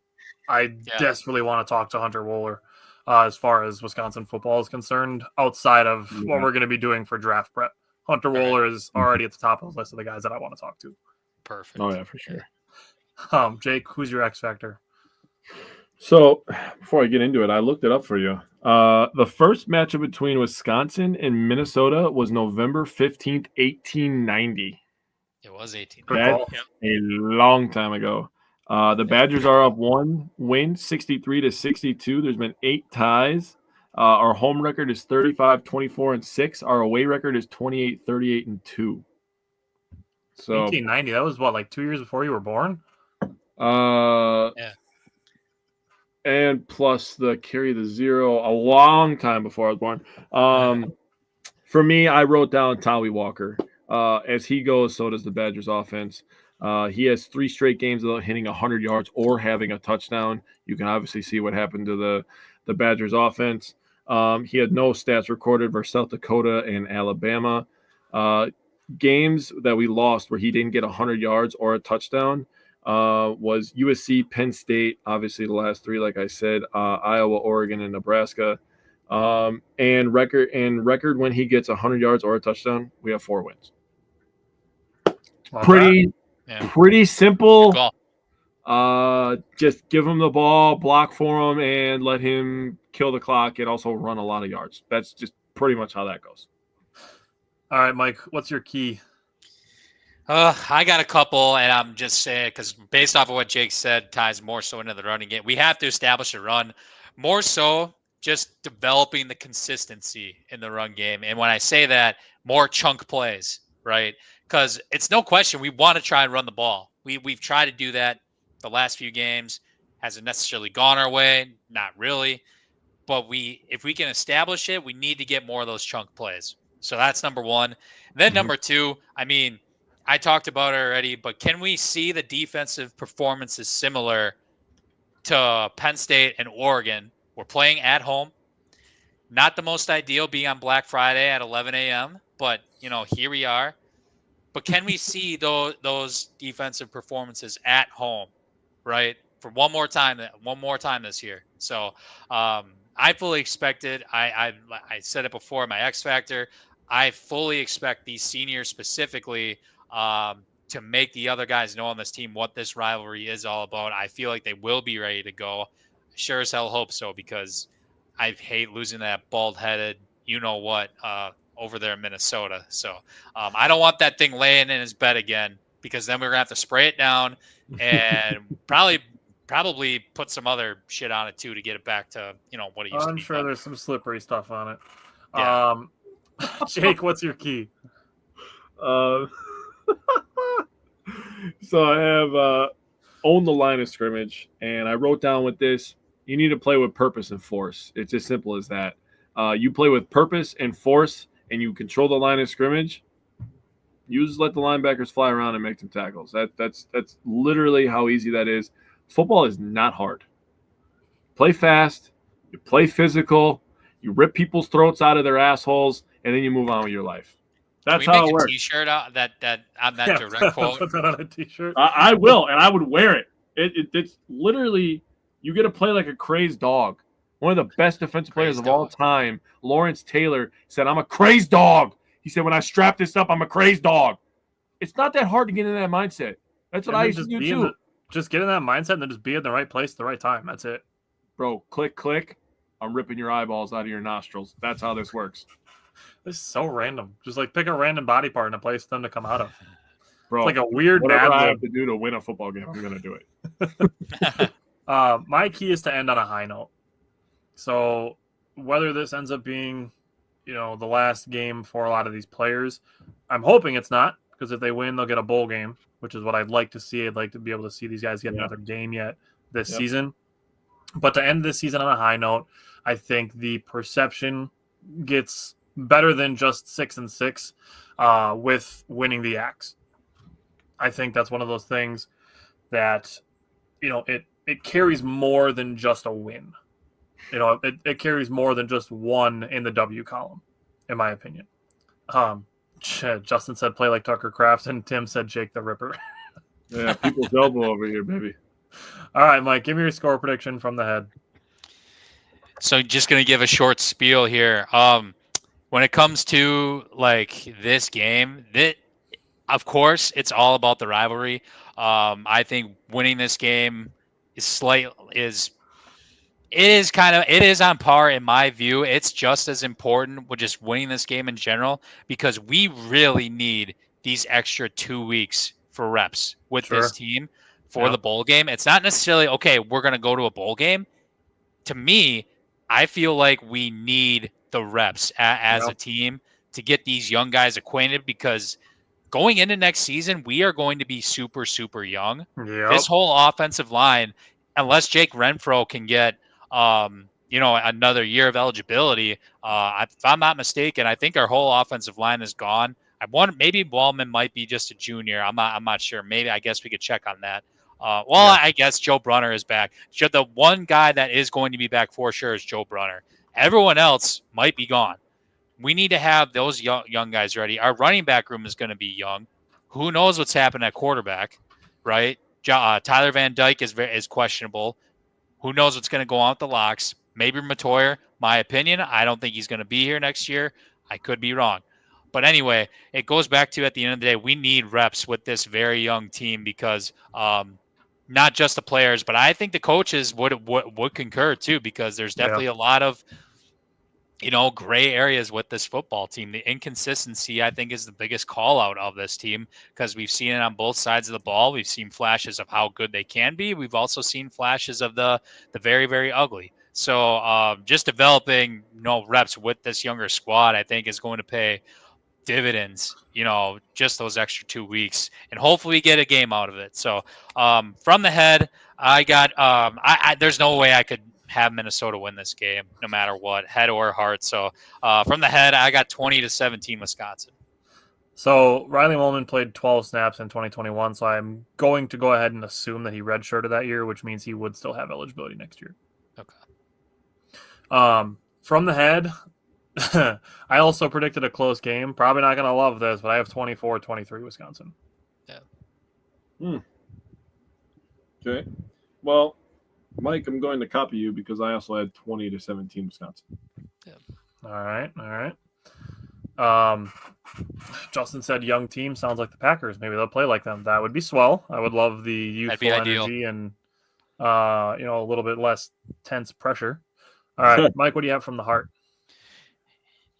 I desperately want to talk to Hunter Wohler as far as Wisconsin football is concerned, outside of what we're going to be doing for draft prep. Hunter Wohler is already at the top of the list of the guys that I want to talk to. Perfect. Oh yeah, for sure. Jake, who's your X Factor? So before I get into it, I looked it up for you. The first matchup between Wisconsin and Minnesota was November 15th, 1890. It was 18. That's a long time ago. The Badgers are up 1 win, 63-62. There's been 8 ties. Our home record is 35-24-6. Our away record is 28-38-2. So 1890. That was what, like 2 years before you were born? Yeah. And plus the carry the zero a long time before I was born. For me, I wrote down Tommy Walker. As he goes, so does the Badgers offense. He has 3 straight games without hitting 100 yards or having a touchdown. You can obviously see what happened to the Badgers offense. He had no stats recorded versus South Dakota and Alabama. Games that we lost where he didn't get 100 yards or a touchdown was USC, Penn State, obviously the last 3, like I said, Iowa, Oregon, and Nebraska. And record when he gets 100 yards or a touchdown, we have 4 wins. Pretty simple. Just give him the ball, block for him, and let him kill the clock and also run a lot of yards. That's just pretty much how that goes. All right, Mike, what's your key? I got a couple, and I'm just saying because based off of what Jake said, ties more so into the running game. We have to establish a run, more so just developing the consistency in the run game. And when I say that, more chunk plays, right? Because it's no question we want to try and run the ball. We've tried to do that the last few games. Hasn't necessarily gone our way, not really. But if we can establish it, we need to get more of those chunk plays. So that's number one. And then number two, I mean, I talked about it already, but can we see the defensive performances similar to Penn State and Oregon? We're playing at home. Not the most ideal being on Black Friday at 11 a.m., but, here we are. But can we see those defensive performances at home, right, for one more time this year? So I fully expect it. I said it before, my X Factor. I fully expect these seniors specifically to make the other guys know on this team what this rivalry is all about. I feel like they will be ready to go. Sure as hell hope so, because I hate losing that bald-headed you-know-what over there in Minnesota. So I don't want that thing laying in his bed again, because then we're going to have to spray it down and probably put some other shit on it too to get it back to, what it used to be. I'm sure there's some slippery stuff on it. Yeah. Jake, what's your key? So I have own the line of scrimmage, and I wrote down with this, you need to play with purpose and force. It's as simple as that. You play with purpose and force, and you control the line of scrimmage. You just let the linebackers fly around and make some tackles. That's literally how easy that is. Football is not hard. Play fast. You play physical. You rip people's throats out of their assholes, and then you move on with your life. That's how it works. Can we make a T-shirt out that on that direct quote? Put that on a T-shirt. I will, and I would wear it. It's literally, you get to play like a crazed dog. One of the best defensive players of all time, Lawrence Taylor, said, "I'm a crazed dog." He said, "When I strap this up, I'm a crazed dog." It's not that hard to get in that mindset. That's what I used to do too. Just get in that mindset and then just be in the right place at the right time. That's it. Bro, click. I'm ripping your eyeballs out of your nostrils. That's how this works. This is so random. Just like pick a random body part and a place for them to come out of. Bro, it's like a weird whatever bad I have to do to win a football game, I'm going to do it. My key is to end on a high note. So whether this ends up being, the last game for a lot of these players, I'm hoping it's not, because if they win, they'll get a bowl game, which is what I'd like to see. I'd like to be able to see these guys get another game yet this season. But to end this season on a high note, I think the perception gets better than just 6-6 with winning the Axe. I think that's one of those things that, it carries more than just a win. It carries more than just one in the W column, in my opinion. Justin said play like Tucker Kraft, and Tim said Jake the Ripper. Yeah, people's elbow over here, baby. All right, Mike, give me your score prediction from the head. So just going to give a short spiel here. When it comes to this game, of course, it's all about the rivalry. I think winning this game is on par in my view. It's just as important with just winning this game in general, because we really need these extra 2 weeks for reps with this team for the bowl game. It's not necessarily, okay, we're going to go to a bowl game. To me, I feel like we need the reps as a team to get these young guys acquainted, because going into next season, we are going to be super, super young. This whole offensive line, unless Jake Renfro can get, another year of eligibility, if I'm not mistaken, I think our whole offensive line is gone. Maybe Wallman might be just a junior. I'm not sure. Maybe, I guess we could check on that. I guess Joe Brunner is back. The one guy that is going to be back for sure is Joe Brunner. Everyone else might be gone. We need to have those young guys ready. Our running back room is going to be young. Who knows what's happened at quarterback, right? Tyler Van Dyke is questionable. Who knows what's going to go on with the locks? Maybe Matoyer. My opinion, I don't think he's going to be here next year. I could be wrong. But anyway, it goes back to, at the end of the day, we need reps with this very young team, because not just the players, but I think the coaches would concur too, because there's definitely a lot of gray areas with this football team. The inconsistency, I think, is the biggest call out of this team, because we've seen it on both sides of the ball. We've seen flashes of how good they can be. We've also seen flashes of the very, very ugly. So just developing reps with this younger squad, I think, is going to pay dividends, just those extra 2 weeks, and hopefully get a game out of it. So from the head, I got there's no way I could have Minnesota win this game, no matter what, head or heart. So from the head, I got 20-17 Wisconsin. So Riley Molman played 12 snaps in 2021, so I'm going to go ahead and assume that he redshirted that year, which means he would still have eligibility next year. Okay. From the head, I also predicted a close game. Probably not going to love this, but I have 24-23 Wisconsin. Yeah. Okay. Well, Mike, I'm going to copy you because I also had 20-17 Wisconsin. Yeah. All right. Justin said young team sounds like the Packers. Maybe they'll play like them. That would be swell. I would love the youthful energy and a little bit less tense pressure. All right, Mike, what do you have from the heart?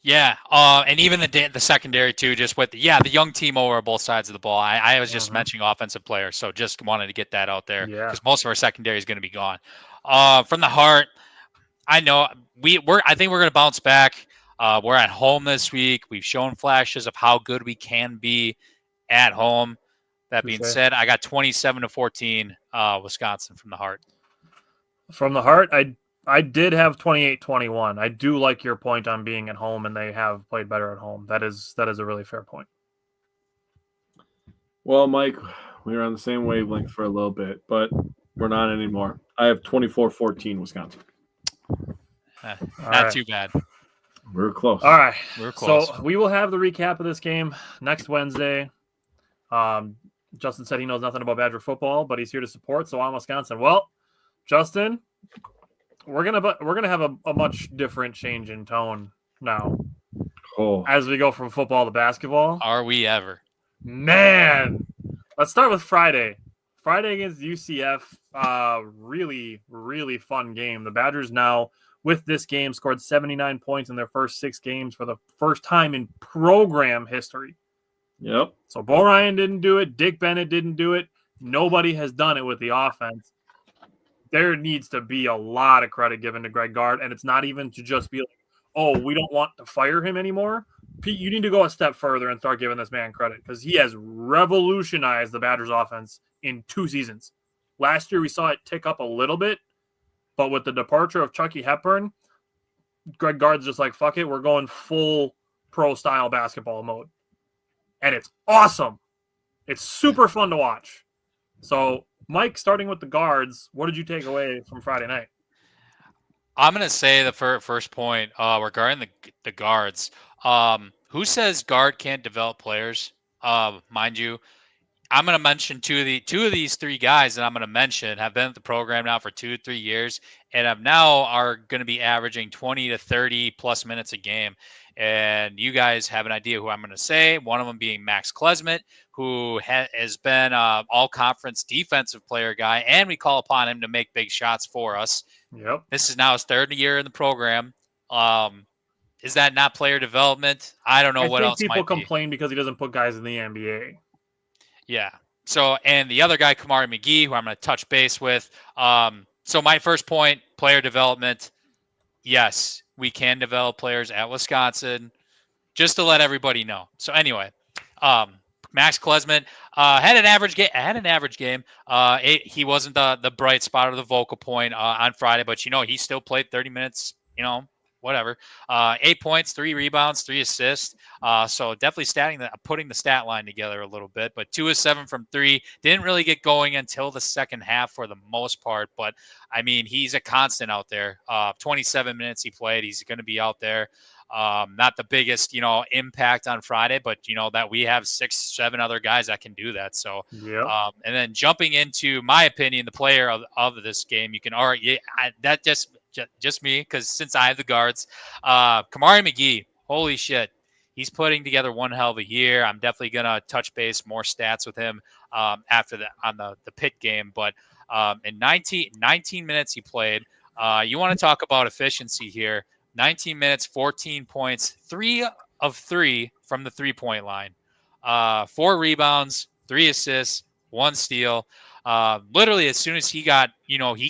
Yeah, and even the secondary too, just with the young team over both sides of the ball. I was just mentioning offensive players, so just wanted to get that out there, because most of our secondary is going to be gone. From the heart, I know I think we're going to bounce back. We're at home this week. We've shown flashes of how good we can be at home. That being said, I got 27-14 Wisconsin from the heart. From the heart, I did have 28-21. I do like your point on being at home, and they have played better at home. That is a really fair point. Well, Mike, we were on the same wavelength for a little bit, but we're not anymore. I have 24-14 Wisconsin. Not too bad. We're close. All right. We're close. So we will have the recap of this game next Wednesday. Justin said he knows nothing about Badger football, but he's here to support, so I'm Wisconsin. Well, Justin, we're gonna have a much different change in tone now as we go from football to basketball. Are we ever? Man, let's start with Friday. Friday against UCF, really, really fun game. The Badgers now, with this game, scored 79 points in their first 6 games for the first time in program history. Yep. So Bo Ryan didn't do it. Dick Bennett didn't do it. Nobody has done it with the offense. There needs to be a lot of credit given to Greg Gard, and it's not even to just be like, oh, we don't want to fire him anymore. Pete, you need to go a step further and start giving this man credit, because he has revolutionized the Badgers offense in 2 seasons. Last year, we saw it tick up a little bit, but with the departure of Chucky Hepburn, Greg Gard's just like, fuck it, we're going full pro-style basketball mode. And it's awesome. It's super fun to watch. So, Mike, starting with the guards, what did you take away from Friday night? I'm going to say the first point regarding the guards. Who says guard can't develop players? Mind you, I'm going to mention two of these 3 guys that I'm going to mention have been at the program now for 2-3 years, and are going to be averaging 20 to 30 plus minutes a game. And you guys have an idea who I'm going to say. One of them being Max Klesmet, who has been all-conference defensive player guy, and we call upon him to make big shots for us. Yep. This is now his 3rd year in the program. Is that not player development? I don't know what else might be. I think people complain because he doesn't put guys in the NBA. Yeah. So, and the other guy, Kamari McGee, who I'm going to touch base with. So my first point, player development. yes, we can develop players at Wisconsin, just to let everybody know. So anyway, Max Klesman had an average game. He wasn't the bright spot or the vocal point on Friday, but he still played 30 minutes. Whatever. 8 points, 3 rebounds, 3 assists. So definitely putting the stat line together a little bit. But 2 of 7 from 3. Didn't really get going until the second half for the most part. But I mean, he's a constant out there. 27 minutes he played. He's going to be out there. Not the biggest, impact on Friday, but that we have 6-7 other guys that can do that. So, Yeah. And then jumping into my opinion, the player of this game, you can argue that just me, because since I have the guards, Kamari McGee, holy shit, he's putting together one hell of a year. I'm definitely gonna touch base more stats with him after on the Pitt game, but in 19 minutes he played. You want to talk about efficiency here? 19 minutes, 14 points, 3 of 3 from the 3-point line, 4 rebounds, 3 assists, 1 steal. Literally, as soon as he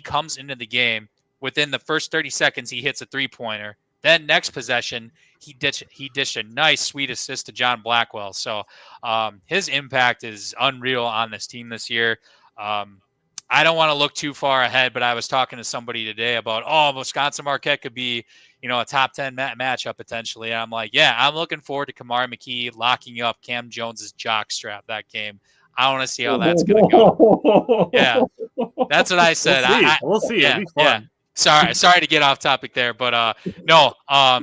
comes into the game, within the first 30 seconds, he hits a 3-pointer. Then next possession, he dished a nice, sweet assist to John Blackwell. So his impact is unreal on this team this year. I don't want to look too far ahead, but I was talking to somebody today about, Wisconsin Marquette could be, a top 10 matchup potentially. And I'm like, yeah, I'm looking forward to Kamari McKee locking up Cam Jones's jockstrap that game. I want to see how that's going to go. Yeah, that's what I said. We'll see. Yeah, It'll be fun. Yeah. Sorry to get off topic there, but no,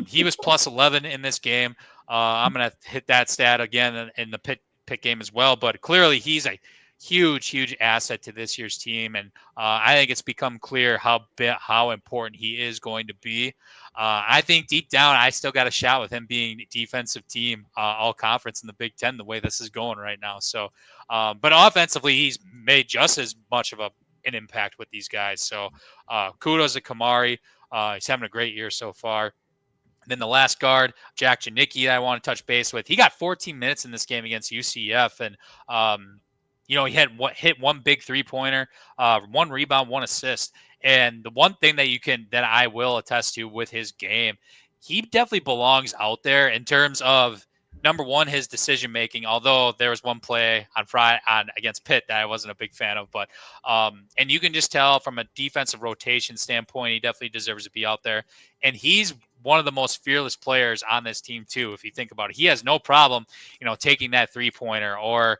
he was plus 11 in this game. I'm going to hit that stat again in the Pitt game as well. But clearly, he's a huge asset to this year's team, and I think it's become clear how important he is going to be. I think deep down, I still got a shot with him being defensive team all conference in the Big Ten the way this is going right now. So, but offensively, he's made just as much of an impact with these guys. So kudos to Kamari. He's having a great year so far. And then the last guard, Jack Janicki, that I want to touch base with. He got 14 minutes in this game against UCF, and he hit one big 3-pointer, 1 rebound, 1 assist. And the one thing that I will attest to with his game, he definitely belongs out there in terms of, number one, his decision making. Although there was one play on Friday against Pitt that I wasn't a big fan of, but and you can just tell from a defensive rotation standpoint, he definitely deserves to be out there. And he's one of the most fearless players on this team too. If you think about it, he has no problem, taking that 3-pointer or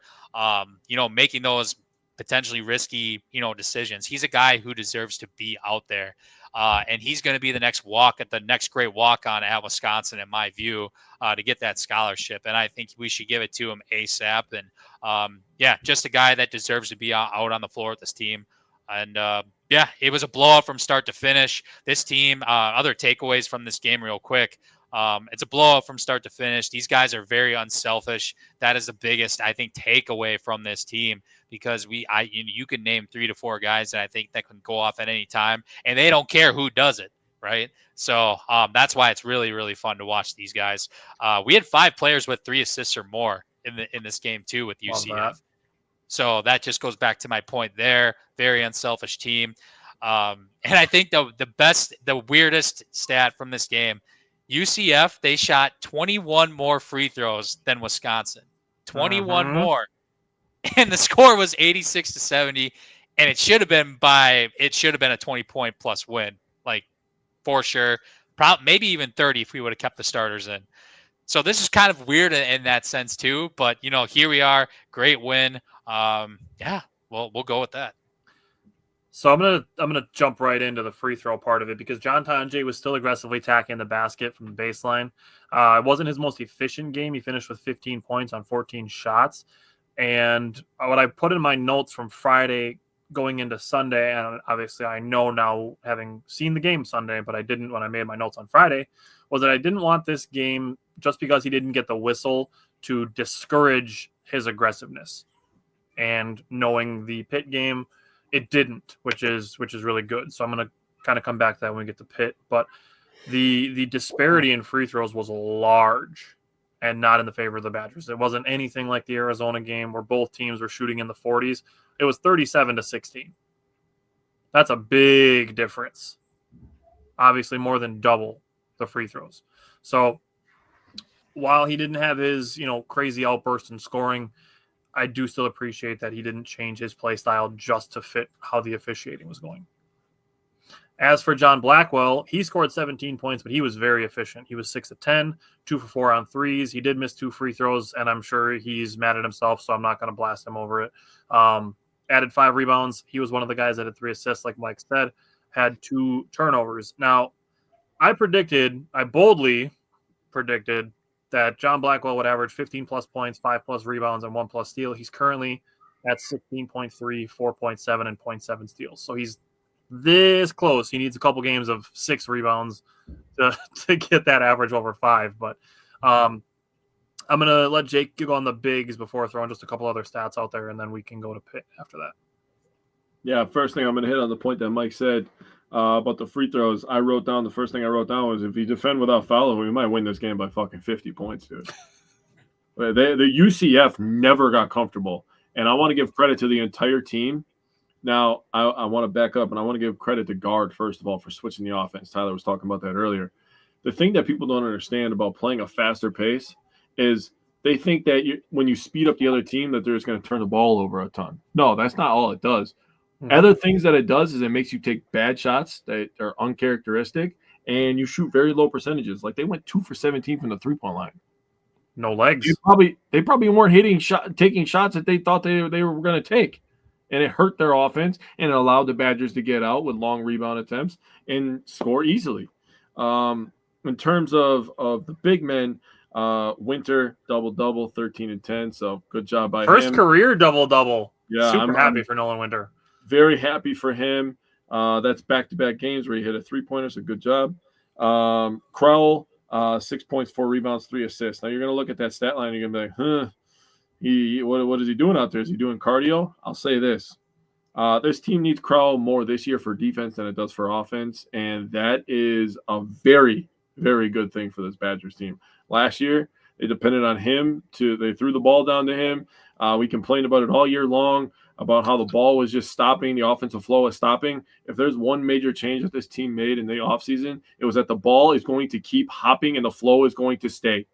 making those potentially risky, decisions. He's a guy who deserves to be out there. And he's going to be the next great walk-on at Wisconsin, in my view, to get that scholarship. And I think we should give it to him ASAP. And just a guy that deserves to be out on the floor with this team. And it was a blowout from start to finish. This team, other takeaways from this game real quick. It's a blowout from start to finish. These guys are very unselfish. That is the biggest, I think, takeaway from this team, because you can name 3 to 4 guys that I think that can go off at any time, and they don't care who does it, right? So that's why it's really, really fun to watch these guys. We had 5 players with 3 assists or more in this game too with UCF. So that just goes back to my point there. Very unselfish team. And I think the weirdest stat from this game, UCF, they shot 21 more free throws than Wisconsin. 21 more. And the score was 86-70. And it should have been a 20-point plus win, like, for sure. Maybe even 30 if we would have kept the starters in. So this is kind of weird in that sense too. But, here we are. Great win. We'll go with that. So I'm gonna jump right into the free throw part of it, because John Tonje was still aggressively attacking the basket from the baseline. It wasn't his most efficient game. He finished with 15 points on 14 shots. And what I put in my notes from Friday going into Sunday, and obviously I know now having seen the game Sunday, but I didn't when I made my notes on Friday, was that I didn't want this game, just because he didn't get the whistle, to discourage his aggressiveness. And knowing the Pitt game, it didn't, which is really good. So I'm going to kind of come back to that when we get to Pitt. But the disparity in free throws was large and not in the favor of the Badgers. It wasn't anything like the Arizona game where both teams were shooting in the 40s. It was 37-16. That's a big difference. obviously more than double the free throws. So while he didn't have his, crazy outburst in scoring, I do still appreciate that he didn't change his play style just to fit how the officiating was going. As for John Blackwell, he scored 17 points, but he was very efficient. He was 6 of 10, 2 for 4 on threes. He did miss 2 free throws, and I'm sure he's mad at himself, so I'm not going to blast him over it. Added 5 rebounds. He was one of the guys that had 3 assists, like Mike said, had 2 turnovers. Now, I boldly predicted that John Blackwell would average 15-plus points, 5-plus rebounds, and 1-plus steal. He's currently at 16.3, 4.7, and 0.7 steals. So he's this close. He needs a couple games of 6 rebounds to get that average over 5. But I'm going to let Jake go on the bigs before throwing just a couple other stats out there, and then we can go to Pitt after that. Yeah, first thing I'm going to hit on the point that Mike said about the free throws. The first thing I wrote down was if you defend without fouling, we might win this game by fucking 50 points, dude. The UCF never got comfortable, and I want to give credit to the entire team. Now, I want to back up, and I want to give credit to guard, first of all, for switching the offense. Tyler was talking about that earlier. The thing that people don't understand about playing a faster pace is they think that when you speed up the other team that they're just going to turn the ball over a ton. No, that's not all it does. Other things that it does is it makes you take bad shots that are uncharacteristic, and you shoot very low percentages. Like they went 2 for 17 from the 3-point line. No legs. They probably weren't taking shots that they thought they were going to take. And it hurt their offense, and it allowed the Badgers to get out with long rebound attempts and score easily. In terms of the big men, Winter, double-double, 13 and 10. So good job by him. First career double-double. Yeah, Super happy for Nolan Winter. Very happy for him. That's back-to-back games where he hit a three-pointer, so good job. Crowell, 6 points, 4 rebounds, 3 assists. Now you're going to look at that stat line and you're going to be like, what is he doing out there? Is he doing cardio? I'll say this. This team needs Crowell more this year for defense than it does for offense, and that is a very, very good thing for this Badgers team. Last year, they depended on him. They threw the ball down to him. We complained about it all year long, about how the ball was just stopping, the offensive flow was stopping. If there's one major change that this team made in the offseason, it was that the ball is going to keep hopping and the flow is going to stay.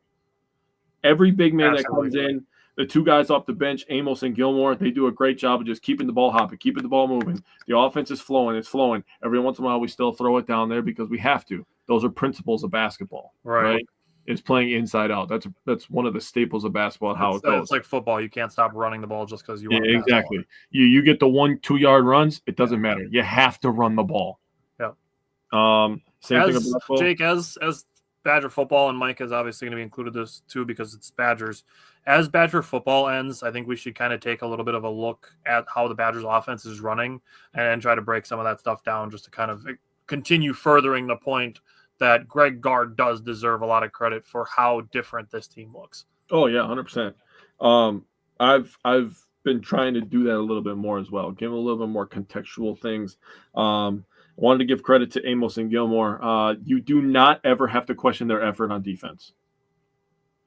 Every big man that comes in, the 2 guys off the bench, Amos and Gilmore, they do a great job of just keeping the ball hopping, keeping the ball moving. The offense is flowing. It's flowing. Every once in a while, we still throw it down there because we have to. Those are principles of basketball, right? It's playing inside out. That's one of the staples of basketball, how it goes. It's like football. You can't stop running the ball just because you want to. Exactly. You get the 1-2 yard runs, it doesn't matter. You have to run the ball. Yeah. Same thing about Jake, as Badger football, and Mike is obviously going to be included this too because it's Badgers. As Badger football ends, I think we should kind of take a little bit of a look at how the Badgers offense is running and try to break some of that stuff down just to kind of continue furthering the point that Greg Gard does deserve a lot of credit for how different this team looks. Oh yeah, 100%. I've been trying to do that a little bit more as well. Give them a little bit more contextual things. Wanted to give credit to Amos and Gilmore. You do not ever have to question their effort on defense.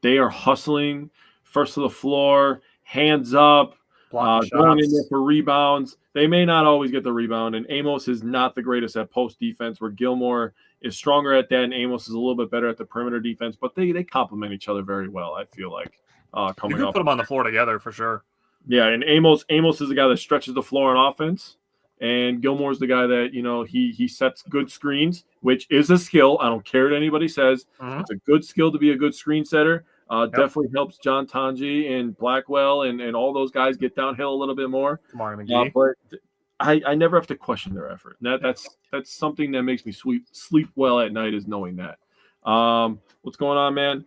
They are hustling, first to the floor, hands up, going in there for rebounds. They may not always get the rebound, and Amos is not the greatest at post defense, where Gilmore is stronger at that, and Amos is a little bit better at the perimeter defense, but they complement each other very well, I feel like. You can put them on the floor together for sure. Yeah, and Amos is the guy that stretches the floor on offense. And Gilmore's the guy that, he sets good screens, which is a skill. I don't care what anybody says. Mm-hmm. It's a good skill to be a good screen setter. Definitely helps John Tanji and Blackwell and all those guys get downhill a little bit more. But I never have to question their effort. That's something that makes me sleep well at night, is knowing that. What's going on, man?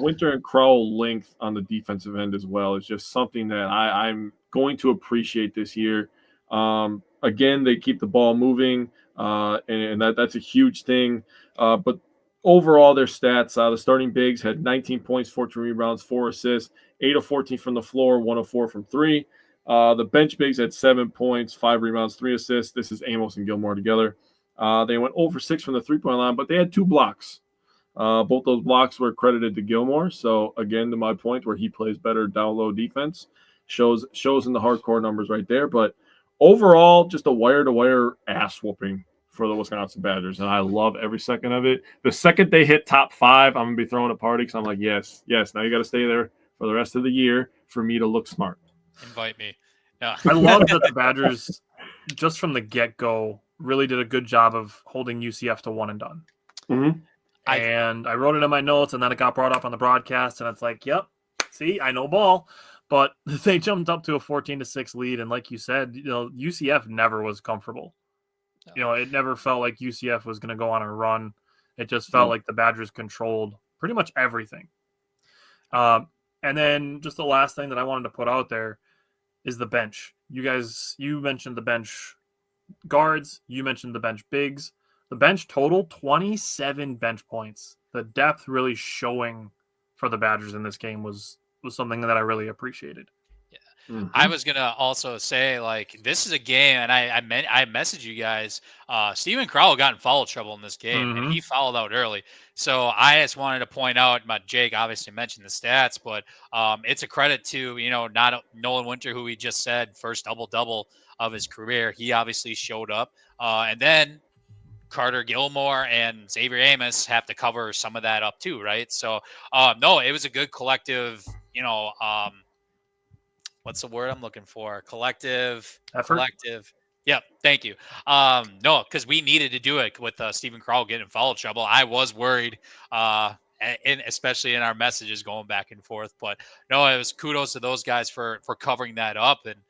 Winter and Crowell length on the defensive end as well is just something that I'm going to appreciate this year. Again, they keep the ball moving, and that's a huge thing. But overall, their stats, the starting bigs had 19 points, 14 rebounds, 4 assists, 8 of 14 from the floor, 1 of 4 from 3. The bench bigs had 7 points, 5 rebounds, 3 assists. This is Amos and Gilmore together. They went 0 for 6 from the three-point line, but they had 2 blocks. Both those blocks were credited to Gilmore. So, again, to my point, where he plays better down-low defense, shows in the hardcore numbers right there. But overall, just a wire-to-wire ass whooping for the Wisconsin Badgers, and I love every second of it. The second they hit top 5, I'm gonna be throwing a party because I'm like, yes. Now you got to stay there for the rest of the year for me to look smart. Invite me. Yeah. I love that the Badgers, just from the get-go, really did a good job of holding UCF to one and done. Mm-hmm. And I wrote it in my notes, and then it got brought up on the broadcast, and it's like, yep, see, I know ball. But they jumped up to a 14-6 lead, and like you said, UCF never was comfortable. It never felt like UCF was going to go on a run. It just felt like the Badgers controlled pretty much everything. And then just the last thing that I wanted to put out there is the bench. You mentioned the bench guards. You mentioned the bench bigs. The bench total, 27 bench points. The depth really showing for the Badgers in this game was something that I really appreciated. Yeah. Mm-hmm. I was gonna also say, like, this is a game, and I messaged you guys. Steven Crowell got in foul trouble in this game, and he fouled out early. So I just wanted to point out, Jake obviously mentioned the stats, but it's a credit to not Nolan Winter, who we just said first double of his career. He obviously showed up, and then Carter Gilmore and Xavier Amos have to cover some of that up too, right? So no, it was a good collective. What's the word I'm looking for? Collective. Yep. Thank you. No, because we needed to do it with Stephen Crowell getting in foul trouble. I was worried, and especially in our messages going back and forth. But no, it was kudos to those guys for covering that up and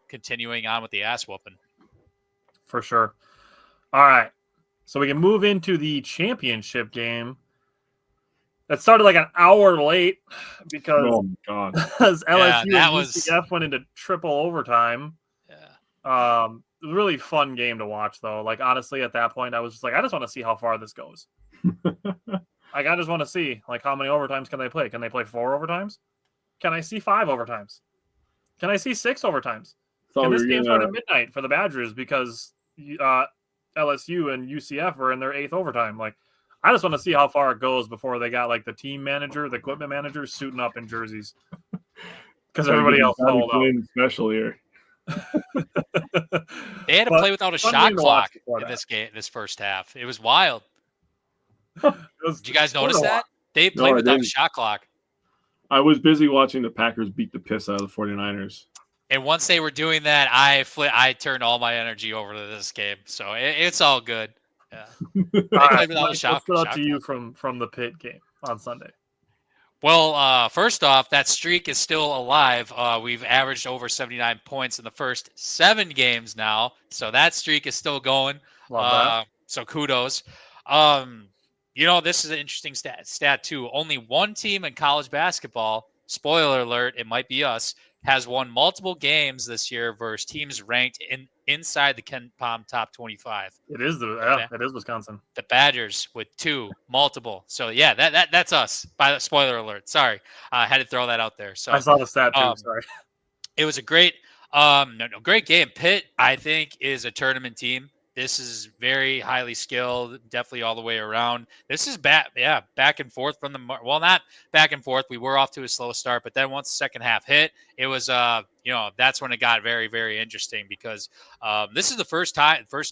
continuing on with the ass whooping. For sure. All right. So we can move into the championship game. That started like an hour late because LSU and UCF went into triple overtime. Yeah. It was a really fun game to watch, though. Like, honestly, at that point, I was just like, I just want to see how far this goes. I just want to see, like, how many overtimes can they play? Can they play 4 overtimes? Can I see 5 overtimes? Can I see 6 overtimes? Can this game start at midnight for the Badgers because LSU and UCF are in their 8th overtime? Like, I just want to see how far it goes before they got like the team manager, the equipment manager suiting up in jerseys because everybody else fouled out. Special here. They had to play without a shot clock in this game, this first half. It was wild. Did you guys notice that? They played without a shot clock. I was busy watching the Packers beat the piss out of the 49ers. And once they were doing that, I turned all my energy over to this game. So it's all good. Yeah. What stood out to you from the Pitt game on Sunday? Well, first off, that streak is still alive. We've averaged over 79 points in the first 7 games now, so that streak is still going. Love that. So kudos. This is an interesting stat too. Only one team in college basketball, spoiler alert, it might be us, has won multiple games this year versus teams ranked inside the KenPom top 25. It is Wisconsin. The Badgers with 2 multiple. So yeah, that's us. By the spoiler alert. Sorry, I had to throw that out there. So I saw the stat too. Sorry. It was a great, great game. Pitt, I think, is a tournament team. This is very highly skilled, definitely all the way around. This is back and forth from not back and forth. We were off to a slow start, but then once the second half hit, it was, that's when it got very, very interesting because this is the first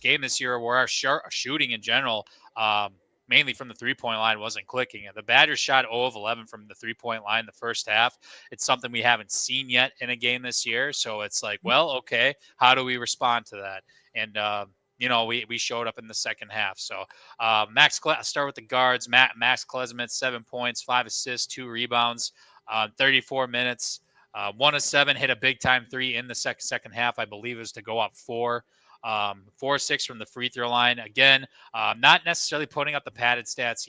game this year where our shooting in general, mainly from the 3-point line, wasn't clicking. The Badgers shot 0 of 11 from the 3-point line the first half. It's something we haven't seen yet in a game this year. So it's like, well, okay, how do we respond to that? And, we showed up in the second half. So start with the guards. Max Klesmith, 7 points, 5 assists, 2 rebounds, 34 minutes, 1 of 7, hit a big time 3 in the second half. I believe it was to go up 4. 4-6 from the free throw line. Again, not necessarily putting up the padded stats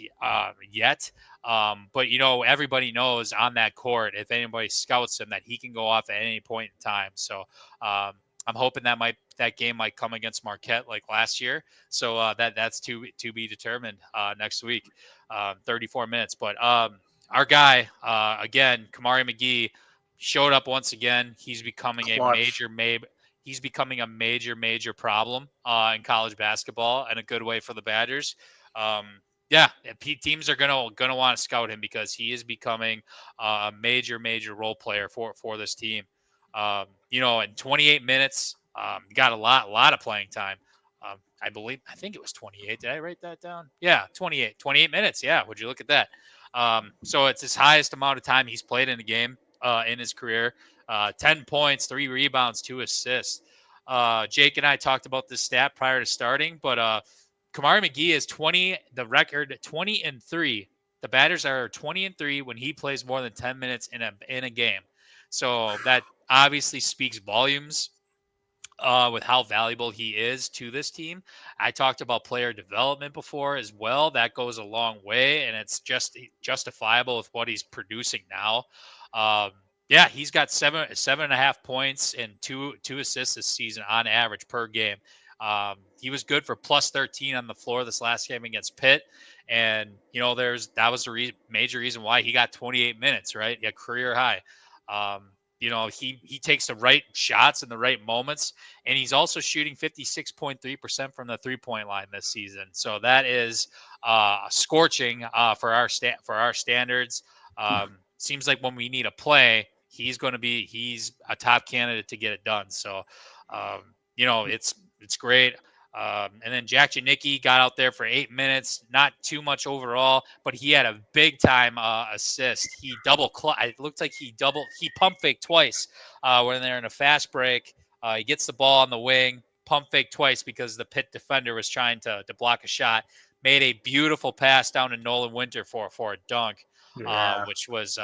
yet, but everybody knows on that court, if anybody scouts him, that he can go off at any point in time. So I'm hoping that game might come against Marquette like last year. So that's to be determined next week. 34 minutes, but our guy again, Kamari McGee, showed up once again. He's becoming He's becoming a major problem in college basketball, and a good way for the Badgers. Teams are gonna want to scout him because he is becoming a major role player for this team. In 28 minutes, got a lot of playing time. I think it was 28. Did I write that down? Yeah, 28 minutes. Yeah, would you look at that? So it's his highest amount of time he's played in a game in his career. 10 points, 3 rebounds, 2 assists. Jake and I talked about this stat prior to starting, but Kamari McGee is the record 20-3. The batters are 20-3 when he plays more than 10 minutes in a game. So that obviously speaks volumes with how valuable he is to this team. I talked about player development before as well. That goes a long way, and it's just justifiable with what he's producing now. Yeah, he's got 7.5 points and two assists this season on average per game. He was good for plus 13 on the floor this last game against Pitt. And, that was the major reason why he got 28 minutes, right? Yeah, career high. He takes the right shots in the right moments, and he's also shooting 56.3% from the 3-point line this season. So that is scorching for our standards. Seems like when we need a play, he's a top candidate to get it done. So, it's great. And then Jack Janicki got out there for 8 minutes, not too much overall, but he had a big time assist. It looked like he pump faked twice when they're in a fast break. He gets the ball on the wing, pump fake twice because the Pitt defender was trying to block a shot. Made a beautiful pass down to Nolan Winter for a dunk, which was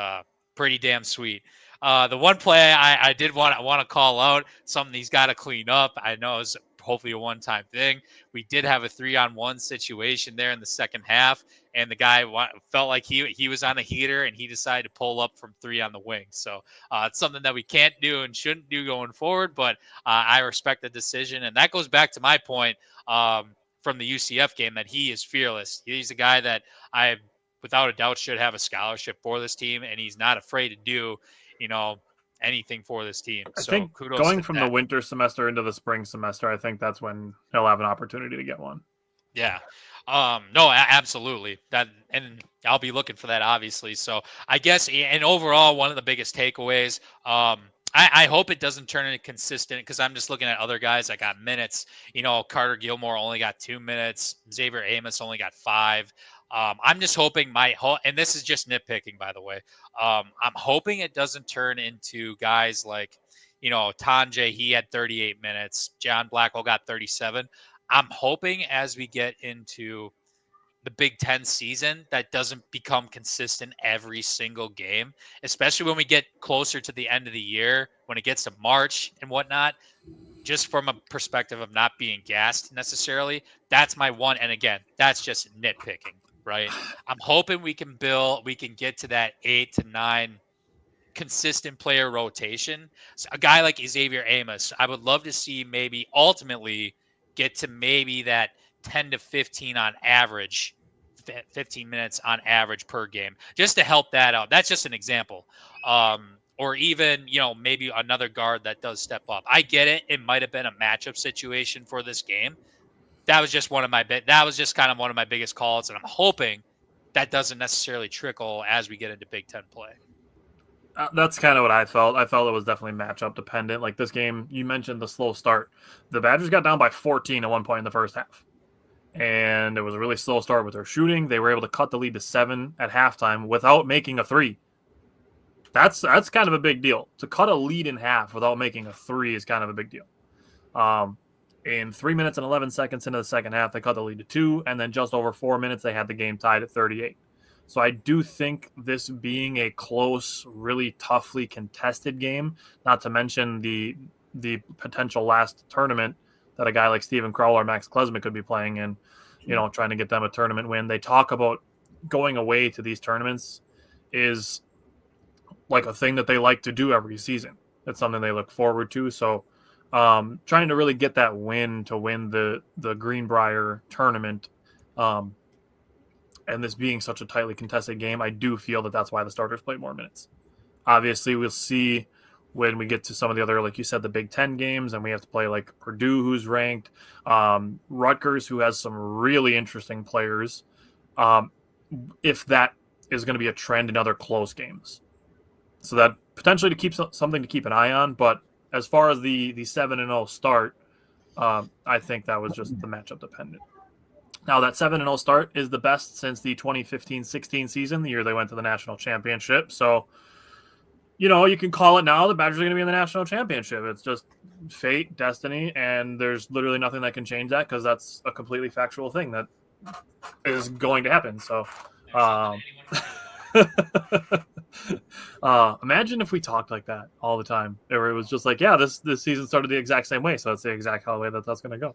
pretty damn sweet. The one play I did want to call out, something he's got to clean up. I know it's hopefully a one-time thing. We did have a 3-on-1 situation there in the second half, and the guy felt like he was on a heater, and he decided to pull up from 3 on the wing. So it's something that we can't do and shouldn't do going forward, but I respect the decision. And that goes back to my point from the UCF game that he is fearless. He's a guy that I, without a doubt, should have a scholarship for this team, and he's not afraid to do, anything for this team. I think going from the winter semester into the spring semester, I think that's when he'll have an opportunity to get one. Yeah. No, absolutely. And I'll be looking for that, obviously. So I guess, and overall, one of the biggest takeaways, I hope it doesn't turn into consistent, because I'm just looking at other guys that got minutes. Carter Gilmore only got 2 minutes. Xavier Amos only got 5. I'm just hoping and this is just nitpicking, by the way. I'm hoping it doesn't turn into guys like, Tanjay, he had 38 minutes. John Blackwell got 37. I'm hoping as we get into the Big Ten season, that doesn't become consistent every single game, especially when we get closer to the end of the year, when it gets to March and whatnot. Just from a perspective of not being gassed necessarily, that's my one. And again, that's just nitpicking, right? I'm hoping we can get to that 8 to 9 consistent player rotation. So a guy like Xavier Amos, I would love to see maybe ultimately get to maybe that 10 to 15 on average, 15 minutes on average per game, just to help that out. That's just an example. Or even, maybe another guard that does step up. I get it. It might have been a matchup situation for this game. That was just kind of one of my biggest calls. And I'm hoping that doesn't necessarily trickle as we get into Big Ten play. That's kind of what I felt. I felt it was definitely matchup dependent. Like this game, you mentioned the slow start. The Badgers got down by 14 at one point in the first half. And it was a really slow start with their shooting. They were able to cut the lead to 7 at halftime without making a 3. That's kind of a big deal. To cut a lead in half without making a 3 is kind of a big deal. In 3 minutes and 11 seconds into the second half, they cut the lead to 2, and then just over 4 minutes, they had the game tied at 38. So I do think this being a close, really toughly contested game, not to mention the potential last tournament that a guy like Steven Crowell or Max Klesmik could be playing in, trying to get them a tournament win. They talk about going away to these tournaments is like a thing that they like to do every season. It's something they look forward to. So trying to really get that win to win the Greenbrier tournament, and this being such a tightly contested game, I do feel that that's why the starters play more minutes. Obviously, we'll see when we get to some of the other, like you said, the Big Ten games, and we have to play like Purdue, who's ranked, Rutgers, who has some really interesting players, if that is going to be a trend in other close games. So that potentially to keep something to keep an eye on. But as far as the 7-0 start, I think that was just the matchup dependent. Now, that 7-0 start is the best since the 2015-16 season, the year they went to the national championship. So, you can call it now. The Badgers are going to be in the national championship. It's just fate, destiny, and there's literally nothing that can change that because that's a completely factual thing that is going to happen. So, imagine if we talked like that all the time, or it was just like, yeah, this season started the exact same way, so that's the exact way that's going to go.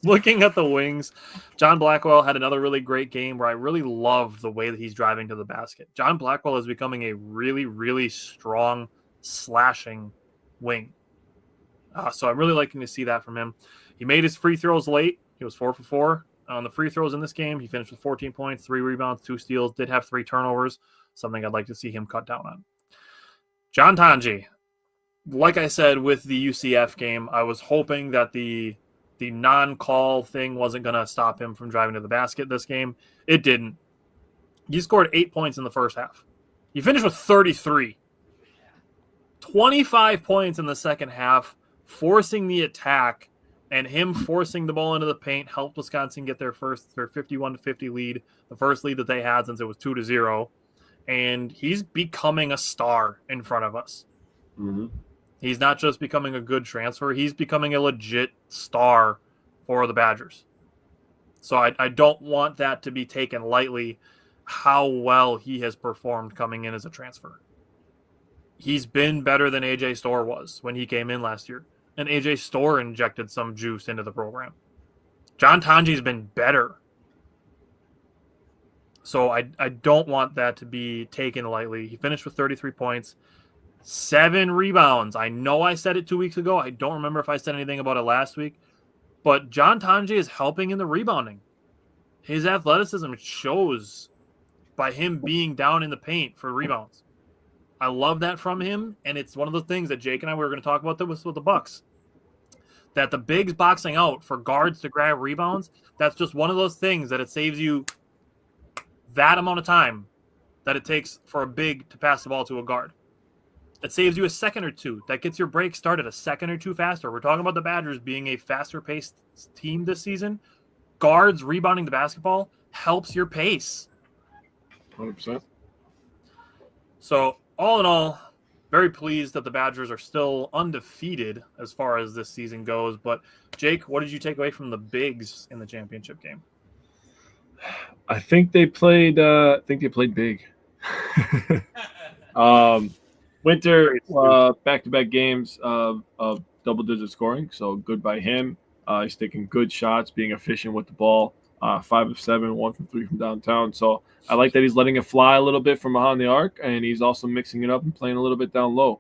Looking at the wings, John Blackwell had another really great game where I really love the way that he's driving to the basket. John Blackwell is becoming a really, really strong slashing wing. So I'm really liking to see that from him. He made his free throws late. He was 4 for 4 on the free throws in this game. He finished with 14 points, 3 rebounds, 2 steals, did have 3 turnovers, something I'd like to see him cut down on. John Tanji, like I said with the UCF game, I was hoping that the non-call thing wasn't going to stop him from driving to the basket this game. It didn't. He scored 8 points in the first half. He finished with 33. 25 points in the second half, forcing the attack, and him forcing the ball into the paint helped Wisconsin get their 51-50 lead, the first lead that they had since it was 2-0. And he's becoming a star in front of us. Mm-hmm. He's not just becoming a good transfer. He's becoming a legit star for the Badgers. So I don't want that to be taken lightly, how well he has performed coming in as a transfer. He's been better than A.J. Storr was when he came in last year. And A.J. Storr injected some juice into the program. John Tanji's been better. So I don't want that to be taken lightly. He finished with 33 points. 7 rebounds. I know I said it 2 weeks ago. I don't remember if I said anything about it last week. But John Tanji is helping in the rebounding. His athleticism shows by him being down in the paint for rebounds. I love that from him, and it's one of the things that Jake and I were going to talk about with the Bucks. That the bigs boxing out for guards to grab rebounds, that's just one of those things that it saves you that amount of time that it takes for a big to pass the ball to a guard. It saves you a second or two. That gets your break started a second or two faster. We're talking about the Badgers being a faster-paced team this season. Guards rebounding the basketball helps your pace. 100%. So, all in all, very pleased that the Badgers are still undefeated as far as this season goes. But, Jake, what did you take away from the bigs in the championship game? I think they played big. Winter, back-to-back games of double-digit scoring, so good by him. He's taking good shots, being efficient with the ball. 5 of 7, 1 from 3 from downtown. So I like that he's letting it fly a little bit from behind the arc, and he's also mixing it up and playing a little bit down low.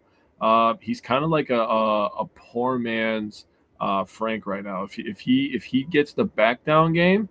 He's kind of like a poor man's Frank right now. If he gets the back down game,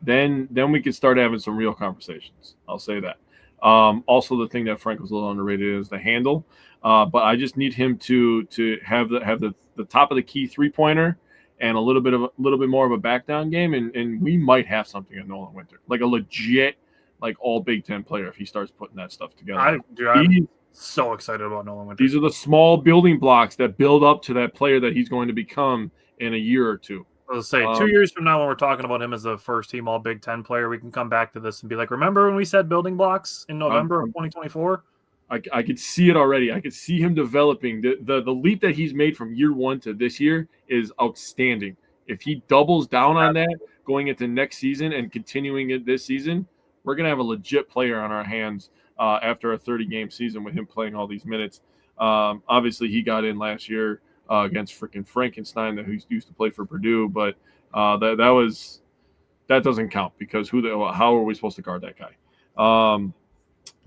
then we can start having some real conversations. I'll say that. Also, the thing that Frank was a little underrated is the handle. But I just need him to have the top of the key 3-pointer and a little bit more of a back down game, and we might have something at Nolan Winter, like a legit, like all Big Ten player if he starts putting that stuff together. I'm so excited about Nolan Winter. These are the small building blocks that build up to that player that he's going to become in a year or two. I'll say 2 years from now, when we're talking about him as a first-team All Big Ten player, we can come back to this and be like, remember when we said building blocks in November of 2024? I could see it already. I could see him developing. The leap that he's made from year 1 to this year is outstanding. If he doubles down on that going into next season and continuing it this season, we're going to have a legit player on our hands after a 30-game season with him playing all these minutes. Obviously, he got in last year against freaking Frankenstein that used to play for Purdue, but that doesn't count because how are we supposed to guard that guy?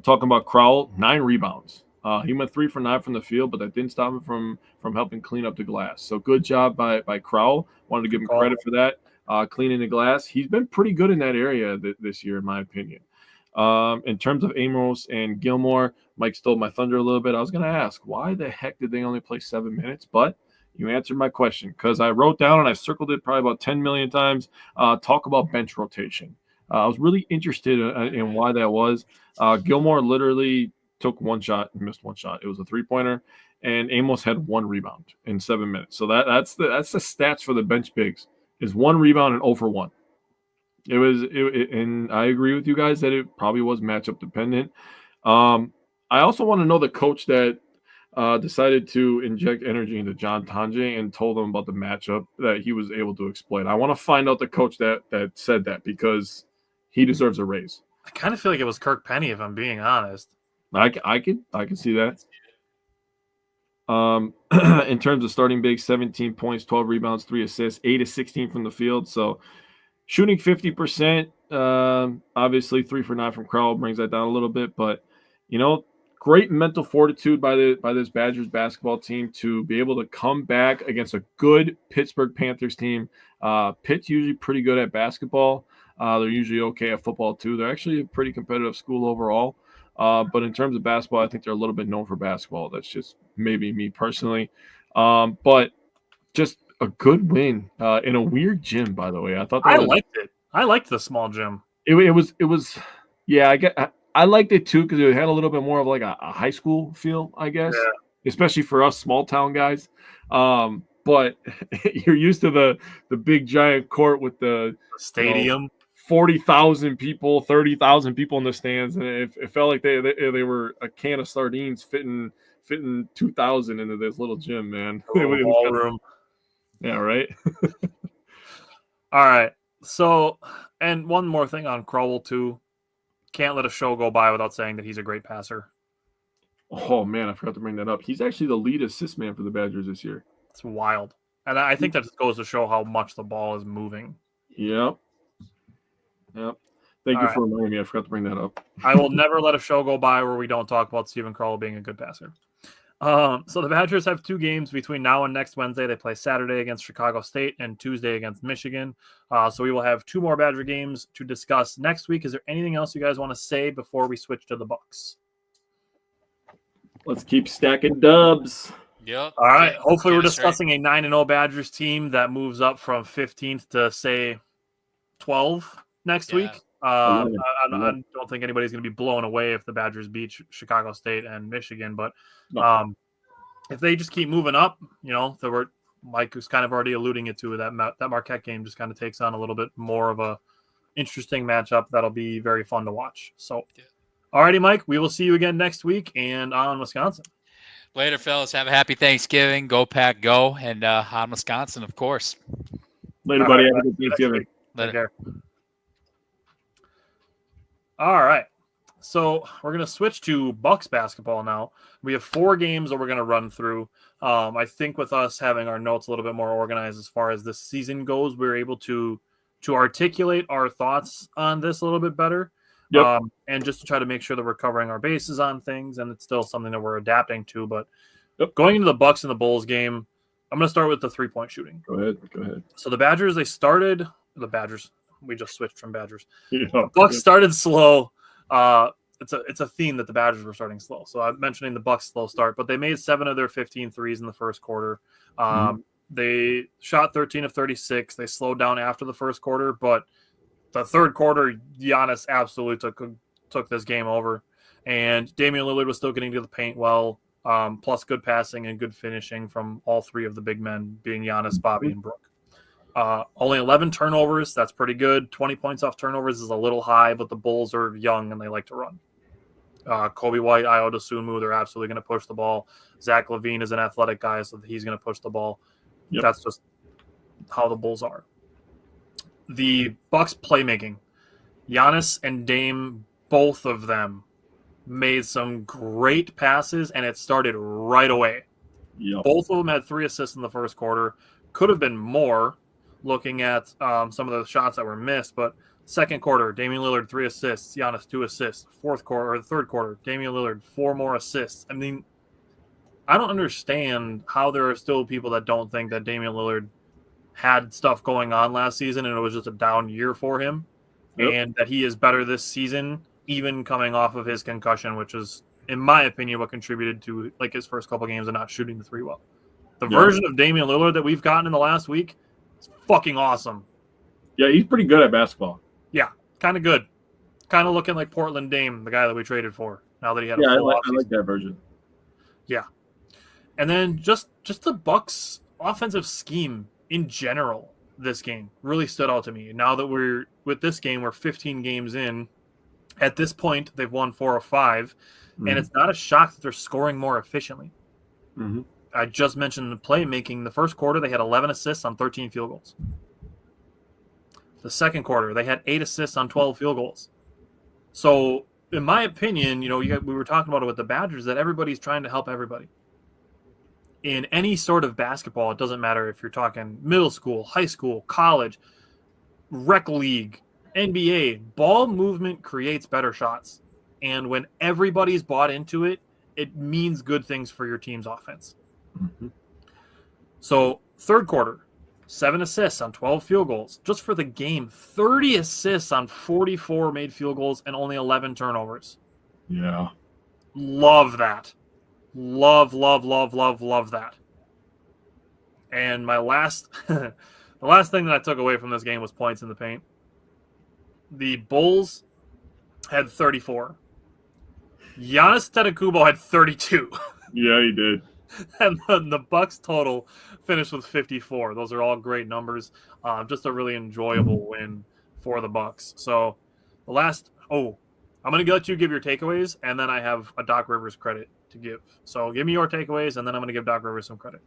Talking about Crowell, 9 rebounds. He went 3 for 9 from the field, but that didn't stop him from helping clean up the glass. So good job by Crowell. Wanted to give him credit for that, cleaning the glass. He's been pretty good in that area this year, in my opinion. In terms of Amos and Gilmore, Mike stole my thunder a little bit. I was going to ask, why the heck did they only play 7 minutes? But you answered my question because I wrote down and I circled it probably about 10 million times. Talk about bench rotation. I was really interested in why that was. Gilmore literally took 1 shot and missed 1 shot. It was a 3-pointer, and Amos had 1 rebound in 7 minutes. So that's the stats for the bench bigs is 1 rebound and 0 for 1. And I agree with you guys that it probably was matchup dependent. I also want to know the coach that decided to inject energy into John Tanji and told him about the matchup that he was able to exploit. I want to find out the coach that said that because he deserves a raise. I kind of feel like it was Kirk Penny, if I'm being honest. I can see that. In terms of starting big, 17 points, 12 rebounds, 3 assists, 8 of 16 from the field. So shooting 50%, obviously 3 for 9 from Crowell brings that down a little bit, but great mental fortitude by this Badgers basketball team to be able to come back against a good Pittsburgh Panthers team. Pitt's usually pretty good at basketball. They're usually okay at football too. They're actually a pretty competitive school overall. But in terms of basketball, I think they're a little bit known for basketball. That's just maybe me personally. But just a good win in a weird gym, by the way. I liked it. I liked the small gym. It was yeah, I liked it too because it had a little bit more of like a high school feel, I guess, especially for us small town guys. But you're used to the big giant court with the stadium. 40,000 people, 30,000 people in the stands, and it felt like they were a can of sardines fitting 2,000 into this little gym, man. Ballroom. Yeah, right. All right. So, and one more thing on Crowell too. Can't let a show go by without saying that he's a great passer. Oh man, I forgot to bring that up. He's actually the lead assist man for the Badgers this year. It's wild, and I think that just goes to show how much the ball is moving. Yep. Thank you for reminding me. I forgot to bring that up. I will never let a show go by where we don't talk about Stephen Crowell being a good passer. So the Badgers have 2 games between now and next Wednesday. They play Saturday against Chicago State and Tuesday against Michigan. So we will have 2 more Badger games to discuss next week. Is there anything else you guys want to say before we switch to the Bucks? Let's keep stacking dubs. Yep. All right. Hopefully we're discussing a 9-0 Badgers team that moves up from 15th to, say, 12 next week. I don't think anybody's going to be blown away if the Badgers beat Chicago State and Michigan, but if they just keep moving up, Mike was kind of already alluding it to that Marquette game just kind of takes on a little bit more of a interesting matchup that'll be very fun to watch. So, all righty, Mike, we will see you again next week and on Wisconsin. Later, fellas. Have a happy Thanksgiving. Go Pack, go, and on Wisconsin, of course. Later, buddy. Have a good Thanksgiving. Later. All right. So we're going to switch to Bucks basketball now. We have 4 games that we're going to run through. I think with us having our notes a little bit more organized as far as this season goes, we're able to articulate our thoughts on this a little bit better. Yep. And just to try to make sure that we're covering our bases on things, and it's still something that we're adapting to. But going into the Bucks and the Bulls game, I'm going to start with the 3-point shooting. Go ahead. So the Badgers, we just switched from Badgers. Bucks started slow. It's a theme that the Badgers were starting slow. So I'm mentioning the Bucks slow start, but they made 7 of their 15 threes in the first quarter. They shot 13 of 36. They slowed down after the first quarter, but the third quarter, Giannis absolutely took this game over. And Damian Lillard was still getting to the paint well, plus good passing and good finishing from all 3 of the big men, being Giannis, Bobby, and Brook. Only 11 turnovers. That's pretty good. 20 points off turnovers is a little high, but the Bulls are young and they like to run. Kobe White, Ayo Dosunmu, they're absolutely going to push the ball. Zach LaVine is an athletic guy, so he's going to push the ball. Yep. That's just how the Bulls are. The Bucks playmaking. Giannis and Dame, both of them, made some great passes, and it started right away. Yep. Both of them had 3 assists in the first quarter. Could have been more, looking at some of the shots that were missed, but second quarter, Damian Lillard 3 assists, Giannis 2 assists. Third quarter, Damian Lillard 4 more assists. I mean, I don't understand how there are still people that don't think that Damian Lillard had stuff going on last season and it was just a down year for him, and that he is better this season, even coming off of his concussion, which is, in my opinion, what contributed to like his first couple games of not shooting the 3 well. The version of Damian Lillard that we've gotten in the last week is fucking awesome. Yeah, he's pretty good at basketball. Yeah, kind of good. Kind of looking like Portland Dame, the guy that we traded for, now that he had I like that version. Yeah. And then just the Bucks offensive scheme in general this game really stood out to me. Now that we're 15 games in. At this point, they've won 4 of 5, and it's not a shock that they're scoring more efficiently. Mm-hmm. I just mentioned the playmaking. The first quarter, they had 11 assists on 13 field goals. The second quarter, they had 8 assists on 12 field goals. So, in my opinion, we were talking about it with the Badgers, that everybody's trying to help everybody. In any sort of basketball, it doesn't matter if you're talking middle school, high school, college, rec league, NBA, ball movement creates better shots. And when everybody's bought into it, it means good things for your team's offense. Mm-hmm. So, third quarter, 7 assists on 12 field goals. Just for the game, 30 assists on 44 made field goals and only 11 turnovers. Yeah. Love that. Love that. And my last the last thing that I took away from this game was points in the paint. The Bulls had 34. Giannis Antetokounmpo had 32. Yeah, he did. And the Bucks total finished with 54. Those are all great numbers. Just a really enjoyable win for the Bucks. So the last I'm going to let you give your takeaways, and then I have a Doc Rivers credit to give. So give me your takeaways, and then I'm going to give Doc Rivers some credit.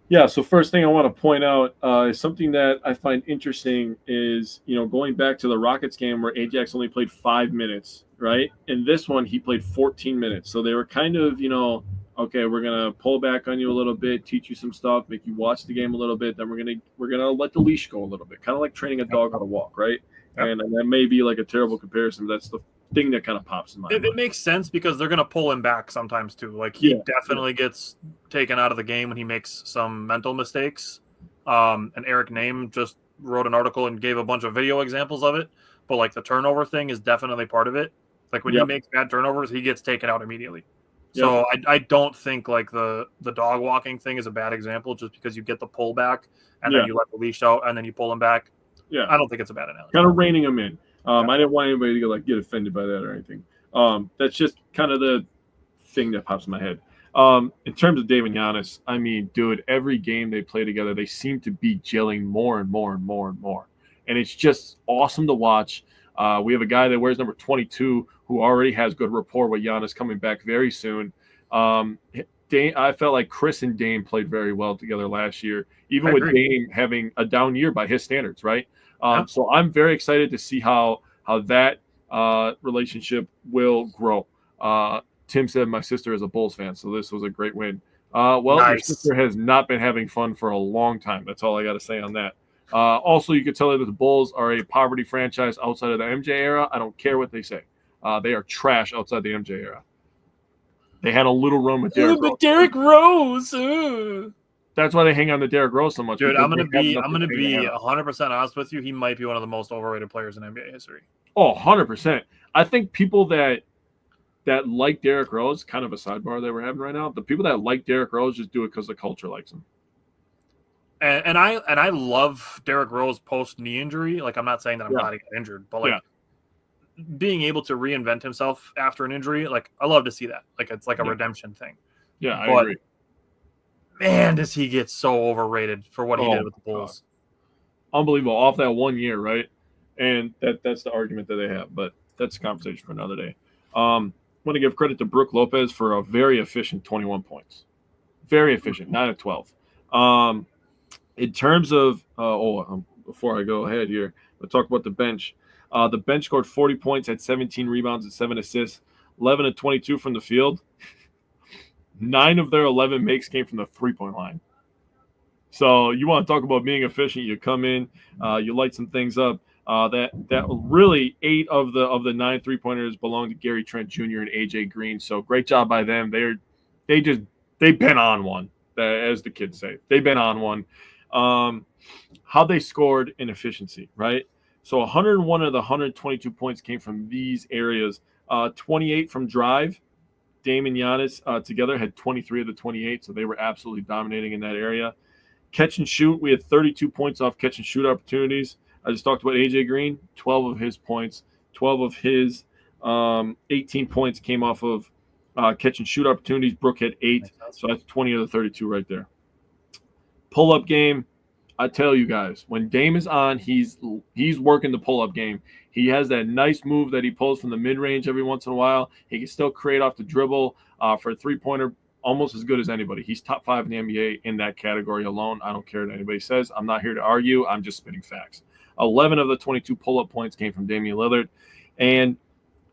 Yeah, so first thing I want to point out is something that I find interesting is, going back to the Rockets game where Ajax only played 5 minutes, right? In this one, he played 14 minutes. So they were kind of, okay, we're going to pull back on you a little bit, teach you some stuff, make you watch the game a little bit, then we're going to let the leash go a little bit, kind of like training a dog how to walk, right? Yep. And that may be like a terrible comparison, but that's the thing that kind of pops in my mind. It makes sense because they're going to pull him back sometimes too. Like he definitely gets taken out of the game when he makes some mental mistakes. And Eric Name just wrote an article and gave a bunch of video examples of it. But like the turnover thing is definitely part of it. Like when he makes bad turnovers, he gets taken out immediately. So I don't think like the dog walking thing is a bad example just because you get the pull back and then you let the leash out and then you pull him back. Yeah, I don't think it's a bad analogy. Kind of reining him in. I didn't want anybody to get offended by that or anything. That's just kind of the thing that pops in my head. In terms of Dave and Giannis, I mean, dude, every game they play together, they seem to be gelling more and more and more and more. And it's just awesome to watch. We have a guy that wears number 22 who already has good rapport with Giannis coming back very soon. I felt like Chris and Dame played very well together last year, even with Dame having a down year by his standards, right? So I'm very excited to see how that relationship will grow. Tim said my sister is a Bulls fan, so this was a great win. Your sister has not been having fun for a long time. That's all I got to say on that. Also, you could tell that the Bulls are a poverty franchise outside of the MJ era. I don't care what they say. They are trash outside the MJ era. They had a little run with Derrick Rose. Derrick Rose. That's why they hang on to Derrick Rose so much. Dude, I'm gonna be 100% honest with you. He might be one of the most overrated players in NBA history. Oh, 100%. I think people that like Derrick Rose, kind of a sidebar that we're having right now, the people that like Derrick Rose just do it because the culture likes him. And I love Derrick Rose post knee injury. Like I'm not saying that I'm glad he got injured, but like being able to reinvent himself after an injury, like I love to see that. Like it's like a redemption thing. Yeah, I agree. Man, does he get so overrated for what he did with the Bulls. Unbelievable. Off that 1 year, right? And that's the argument that they have, but that's a conversation for another day. I want to give credit to Brook Lopez for a very efficient 21 points. Very efficient, 9 of 12. In terms of before I go ahead here, we'll talk about the bench. The bench scored 40 points, had 17 rebounds and 7 assists, 11 of 22 from the field. 9 of their 11 makes came from the three-point line. So you want to talk about being efficient? You come in, you light some things up. That really 8 of the 9 3-pointers belong to Gary Trent Jr. and AJ Green. So great job by them. They've been on one, as the kids say. They've been on one. How they scored in efficiency, right? So 101 of the 122 points came from these areas. 28 from drive. Dame and Giannis together had 23 of the 28, so they were absolutely dominating in that area. Catch and shoot, we had 32 points off catch and shoot opportunities. I just talked about AJ Green, 12 of his points. 12 of his 18 points came off of Catch and shoot opportunities, Brook had 8, so that's 20 of the 32 right there. Pull-up game, I tell you guys, when Dame is on, he's working the pull-up game. He has that nice move that he pulls from the mid-range every once in a while. He can still create off the dribble for a three-pointer, almost as good as anybody. He's top 5 in the NBA in that category alone. I don't care what anybody says. I'm not here to argue. I'm just spitting facts. 11 of the 22 pull-up points came from Damian Lillard. And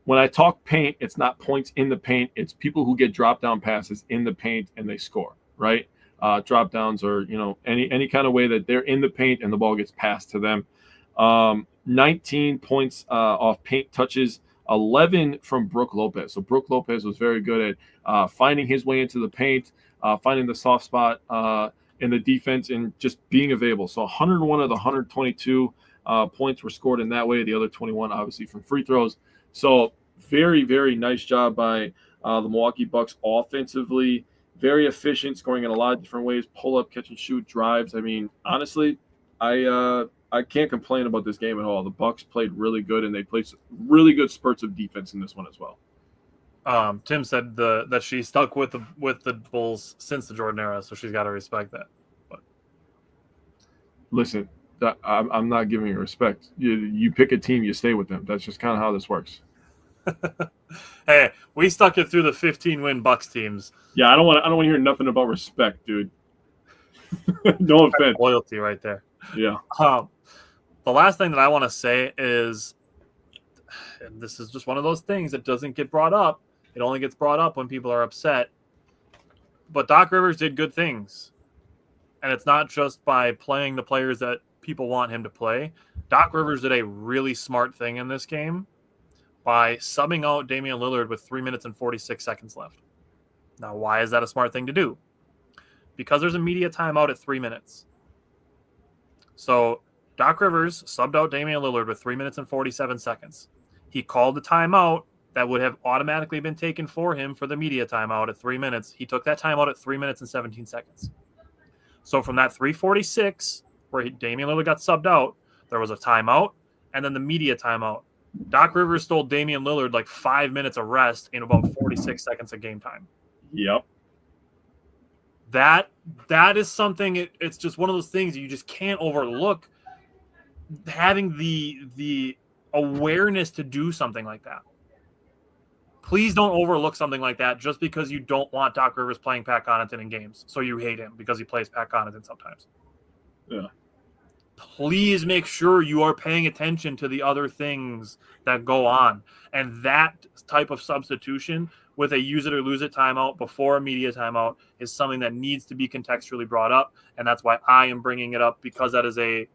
when I talk paint, it's not points in the paint. It's people who get drop-down passes in the paint and they score, right? Drop downs or, any kind of way that they're in the paint and the ball gets passed to them. 19 points off paint touches, 11 from Brook Lopez. So Brook Lopez was very good at finding his way into the paint, finding the soft spot in the defense and just being available. So 101 of the 122 points were scored in that way. The other 21 obviously from free throws. So very, very nice job by the Milwaukee Bucks offensively. Very efficient, scoring in a lot of different ways. Pull up, catch and shoot, drives. I mean, honestly, I can't complain about this game at all. The Bucks played really good, and they played really good spurts of defense in this one as well. Tim said that she stuck with the Bulls since the Jordan era, so she's got to respect that. But listen, I'm not giving you respect. You pick a team, you stay with them. That's just kind of how this works. Hey, we stuck it through the 15-win Bucks teams. Yeah, I don't want to hear nothing about respect, dude. No offense. Loyalty right there. Yeah. The last thing that I want to say is, and this is just one of those things that doesn't get brought up. It only gets brought up when people are upset. But Doc Rivers did good things. And it's not just by playing the players that people want him to play. Doc Rivers did a really smart thing in this game by subbing out Damian Lillard with 3 minutes and 46 seconds left. Now, why is that a smart thing to do? Because there's a media timeout at 3 minutes. So Doc Rivers subbed out Damian Lillard with 3 minutes and 47 seconds. He called the timeout that would have automatically been taken for him for the media timeout at 3 minutes. He took that timeout at 3 minutes and 17 seconds. So from that 3:46, where Damian Lillard got subbed out, there was a timeout and then the media timeout. Doc Rivers stole Damian Lillard like 5 minutes of rest in about 46 seconds of game time. Yep. That is something. It's just one of those things you just can't overlook. Having the awareness to do something like that. Please don't overlook something like that just because you don't want Doc Rivers playing Pat Connaughton in games. So you hate him because he plays Pat Connaughton sometimes. Yeah. Please make sure you are paying attention to the other things that go on. And that type of substitution with a use it or lose it timeout before a media timeout is something that needs to be contextually brought up. And that's why I am bringing it up, because that is a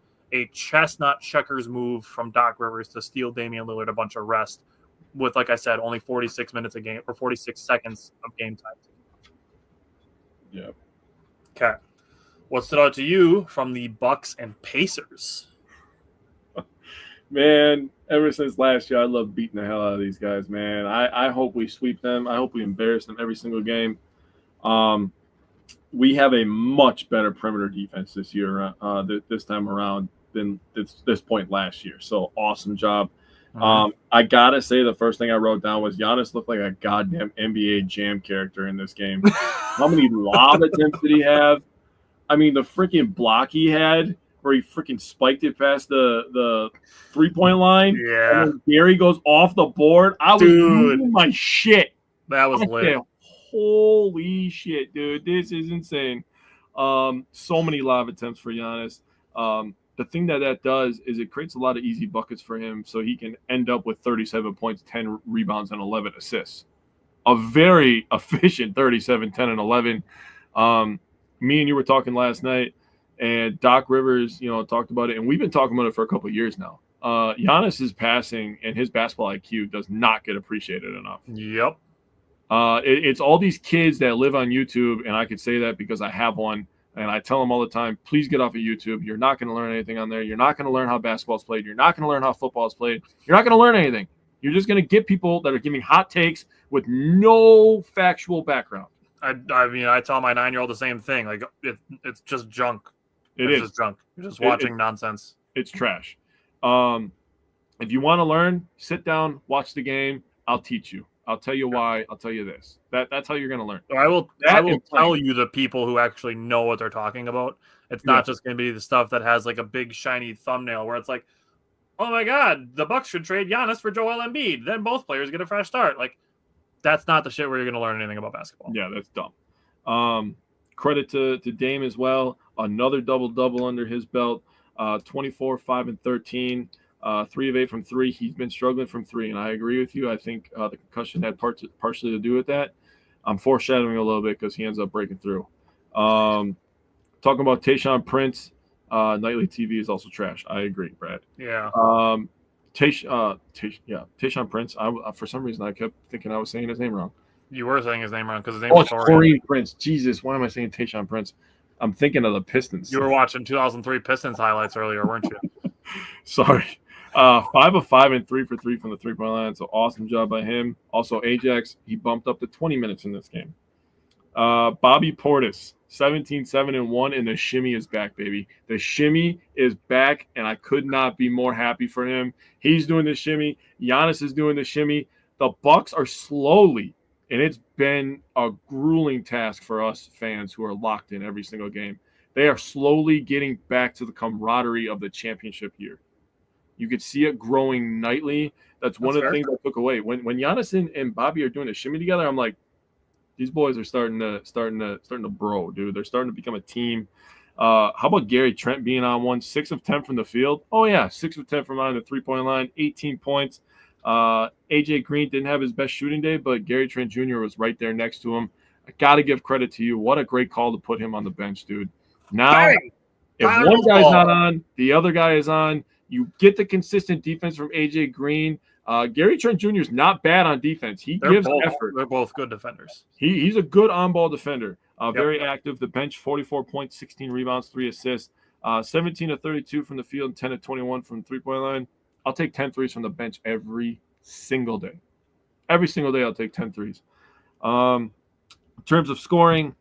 chestnut checkers move from Doc Rivers to steal Damian Lillard a bunch of rest with, like I said, only 46 minutes a game or 46 seconds of game time. Yeah. Okay. What stood out to you from the Bucks and Pacers? Man, ever since last year, I love beating the hell out of these guys, man. I hope we sweep them. I hope we embarrass them every single game. We have a much better perimeter defense this year, this time around than this point last year. So awesome job. I gotta say, the first thing I wrote down was Giannis looked like a goddamn NBA Jam character in this game. How many lob attempts did he have? I mean, the freaking block he had where he freaking spiked it past the 3-point line. Yeah. And then Gary goes off the board. I was losing my shit. That was lit. Holy shit, dude. This is insane. So many lob attempts for Giannis. The thing that does is it creates a lot of easy buckets for him, so he can end up with 37 points, 10 rebounds, and 11 assists. A very efficient 37, 10, and 11. Me and you were talking last night, and Doc Rivers, talked about it, and we've been talking about it for a couple of years now. Giannis's passing and his basketball IQ does not get appreciated enough. Yep. It's all these kids that live on YouTube, and I could say that because I have one, and I tell them all the time, please get off of YouTube. You're not going to learn anything on there. You're not going to learn how basketball's played. You're not going to learn how football's played. You're not going to learn anything. You're just going to get people that are giving hot takes with no factual background. I mean, I tell my 9-year-old the same thing. Like, it's just junk. It's just junk. You're just watching nonsense. It's trash. If you want to learn, sit down, watch the game. I'll teach you. I'll tell you why. I'll tell you this. That's how you're going to learn. So I will and tell you the people who actually know what they're talking about. It's not just going to be the stuff that has like a big shiny thumbnail where it's like, oh my God, the Bucks should trade Giannis for Joel Embiid. Then both players get a fresh start. Like, that's not the shit where you're going to learn anything about basketball. Yeah, that's dumb. Credit to Dame as well. Another double-double under his belt. 24, 5, and 13. 3 of 8 from 3. He's been struggling from 3, and I agree with you. I think the concussion had partially to do with that. I'm foreshadowing a little bit because he ends up breaking through. Talking about Tayshaun Prince, nightly TV is also trash. I agree, Brad. Yeah. Tayshaun Prince. For some reason, I kept thinking I was saying his name wrong. You were saying his name wrong because his name Oh, was it's Corey Prince. Jesus, why am I saying Tayshaun Prince? I'm thinking of the Pistons. You were watching 2003 Pistons highlights earlier, weren't you? Sorry. 5 of 5 and 3 for 3 from the three-point line. So awesome job by him. Also, Ajax, he bumped up to 20 minutes in this game. Bobby Portis, 17-7 and 1, and the shimmy is back, baby. The shimmy is back, and I could not be more happy for him. He's doing the shimmy. Giannis is doing the shimmy. The Bucks are slowly, and it's been a grueling task for us fans who are locked in every single game. They are slowly getting back to the camaraderie of the championship year. You could see it growing nightly. That's one of the things I took away. When Giannis and Bobby are doing a shimmy together, I'm like, these boys are starting to bro, dude. They're starting to become a team. How about Gary Trent being on one? 6 of 10 from the field. Oh yeah, 6 of 10 from on the 3-point line, 18 points. AJ Green didn't have his best shooting day, but Gary Trent Jr. was right there next to him. I got to give credit to you. What a great call to put him on the bench, dude. Now, if one guy's not on, the other guy is on. You get the consistent defense from AJ Green. Gary Trent Jr. is not bad on defense. He gives effort. They're both good defenders. He's a good on-ball defender. Very active. The bench, 44 points, 16 rebounds, 3 assists. 17 of 32 from the field, 10 of 21 from the three-point line. I'll take 10 threes from the bench every single day. Every single day I'll take 10 threes. In terms of scoring,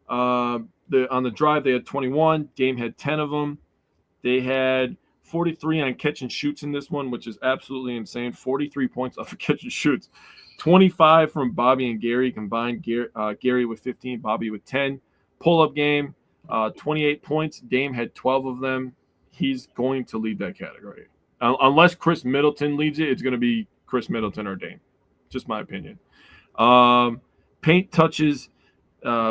on the drive they had 21. Dame had 10 of them. They had 43 on catch and shoots in this one, which is absolutely insane. 43 points off of catch and shoots. 25 from Bobby and Gary combined. Gary with 15, Bobby with 10. Pull-up game, 28 points. Dame had 12 of them. He's going to lead that category. Unless Chris Middleton leads it, it's going to be Chris Middleton or Dame. Just my opinion. Paint touches,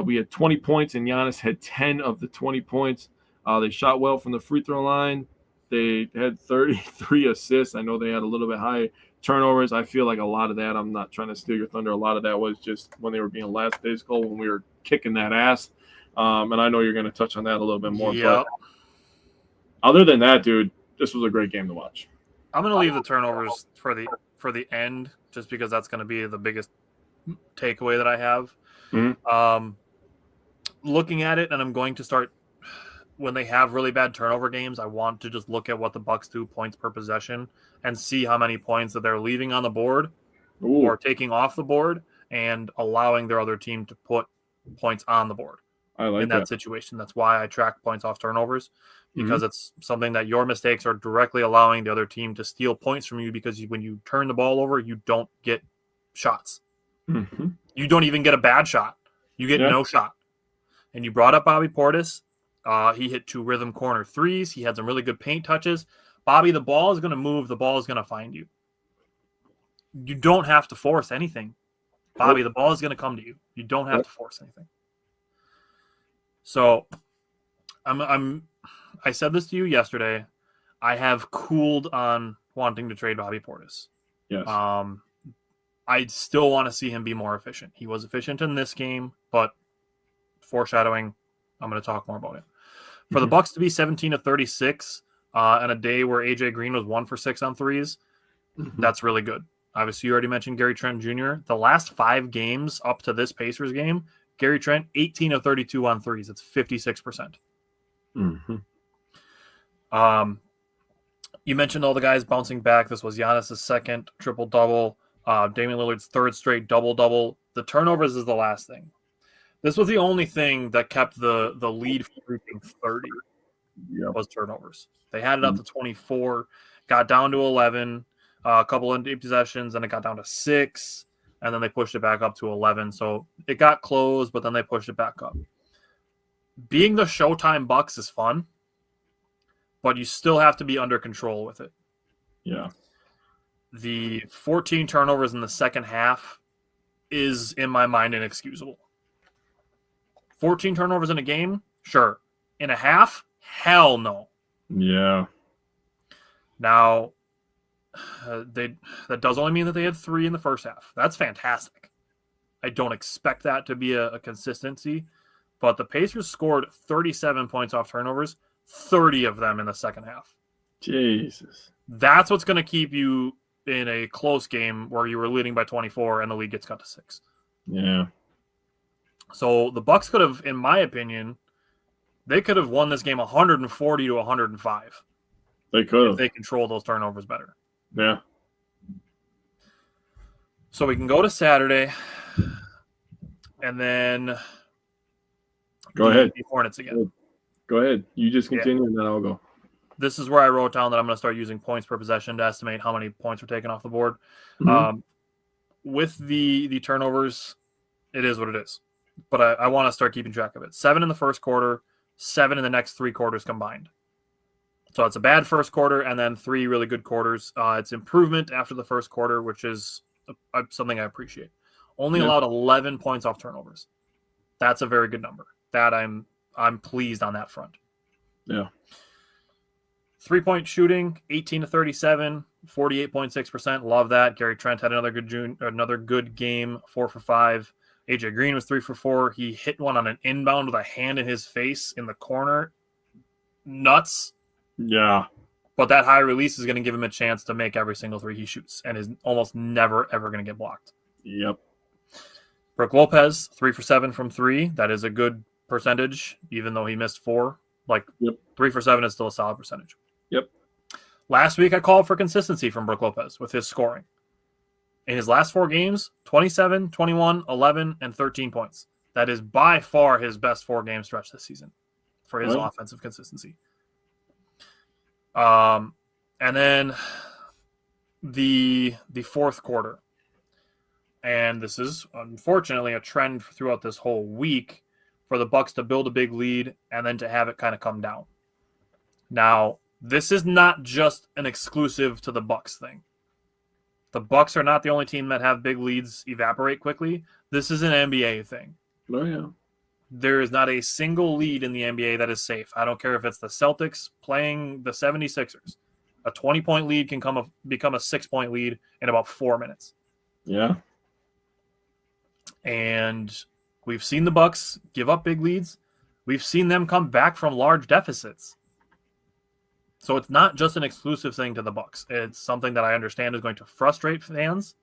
we had 20 points, and Giannis had 10 of the 20 points. They shot well from the free throw line. They had 33 assists. I know they had a little bit high turnovers. I feel like a lot of that, I'm not trying to steal your thunder, a lot of that was just when they were being last physical, when we were kicking that ass. And I know you're going to touch on that a little bit more. Yep. But other than that, dude, this was a great game to watch. I'm going to leave the turnovers for the end just because that's going to be the biggest takeaway that I have. Mm-hmm. Looking at it, and I'm going to start when they have really bad turnover games, I want to just look at what the Bucks do points per possession and see how many points that they're leaving on the board or taking off the board and allowing their other team to put points on the board. I like in that situation. That's why I track points off turnovers, because it's something that your mistakes are directly allowing the other team to steal points from you, because when you turn the ball over, you don't get shots. Mm-hmm. You don't even get a bad shot. You get no shot. And you brought up Bobby Portis. He hit 2 rhythm corner threes. He had some really good paint touches. Bobby, the ball is going to move. The ball is going to find you. You don't have to force anything. Bobby, the ball is going to come to you. You don't have to force anything. So I said this to you yesterday. I have cooled on wanting to trade Bobby Portis. Yes. I still want to see him be more efficient. He was efficient in this game, but foreshadowing, I'm going to talk more about it. For the Bucks to be 17 of 36 on a day where AJ Green was 1 for 6 on threes, that's really good. Obviously, you already mentioned Gary Trent Jr. The last 5 games up to this Pacers game, Gary Trent, 18 of 32 on threes. It's 56%. You mentioned all the guys bouncing back. This was Giannis' second triple-double. Damian Lillard's third straight double-double. The turnovers is the last thing. This was the only thing that kept the lead from reaching 30 was turnovers. They had it up to 24, got down to 11, a couple of empty possessions, and it got down to 6. and then they pushed it back up to 11. So it got close, but then they pushed it back up. Being the Showtime Bucks is fun, but you still have to be under control with it. Yeah. The 14 turnovers in the second half is, in my mind, inexcusable. 14 turnovers in a game? Sure. In a half? Hell no. Yeah. Now, that does only mean that they had 3 in the first half. That's fantastic. I don't expect that to be a consistency, but the Pacers scored 37 points off turnovers, 30 of them in the second half. Jesus. That's what's going to keep you in a close game where you were leading by 24 and the lead gets cut to 6. Yeah. So the Bucks could have, in my opinion, they could have won this game 140 to 105. They could have. If they control those turnovers better. Yeah. So we can go to Saturday, and then Go ahead. The Hornets again. Go ahead. You just continue, and then I'll go. This is where I wrote down that I'm going to start using points per possession to estimate how many points are taken off the board. Mhm. With the turnovers, it is what it is. But I want to start keeping track of it. 7 in the first quarter, 7 in the next 3 quarters combined. So it's a bad first quarter and then 3 really good quarters. It's improvement after the first quarter, which is something I appreciate. Only allowed 11 points off turnovers. That's a very good number. That I'm pleased on that front. Yeah. 3-point shooting, 18 to 37, 48.6%. Love that. Gary Trent had another good game, 4 for 5. AJ Green was 3 for 4. He hit one on an inbound with a hand in his face in the corner. Nuts. Yeah. But that high release is going to give him a chance to make every single 3 he shoots and is almost never, ever going to get blocked. Yep. Brook Lopez, 3 for 7 from 3. That is a good percentage, even though he missed 4. 3 for 7 is still a solid percentage. Yep. Last week, I called for consistency from Brook Lopez with his scoring. In his last 4 games, 27, 21, 11, and 13 points. That is by far his best 4-game stretch this season for his offensive consistency. And then the fourth quarter. And this is, unfortunately, a trend throughout this whole week for the Bucks to build a big lead and then to have it kind of come down. Now, this is not just an exclusive to the Bucks thing. The Bucks are not the only team that have big leads evaporate quickly. This is an NBA thing. Oh, yeah. There is not a single lead in the NBA that is safe. I don't care if it's the Celtics playing the 76ers. A 20-point lead can become a 6-point lead in about 4 minutes. Yeah. And we've seen the Bucks give up big leads. We've seen them come back from large deficits. So it's not just an exclusive thing to the Bucks. It's something that I understand is going to frustrate fans,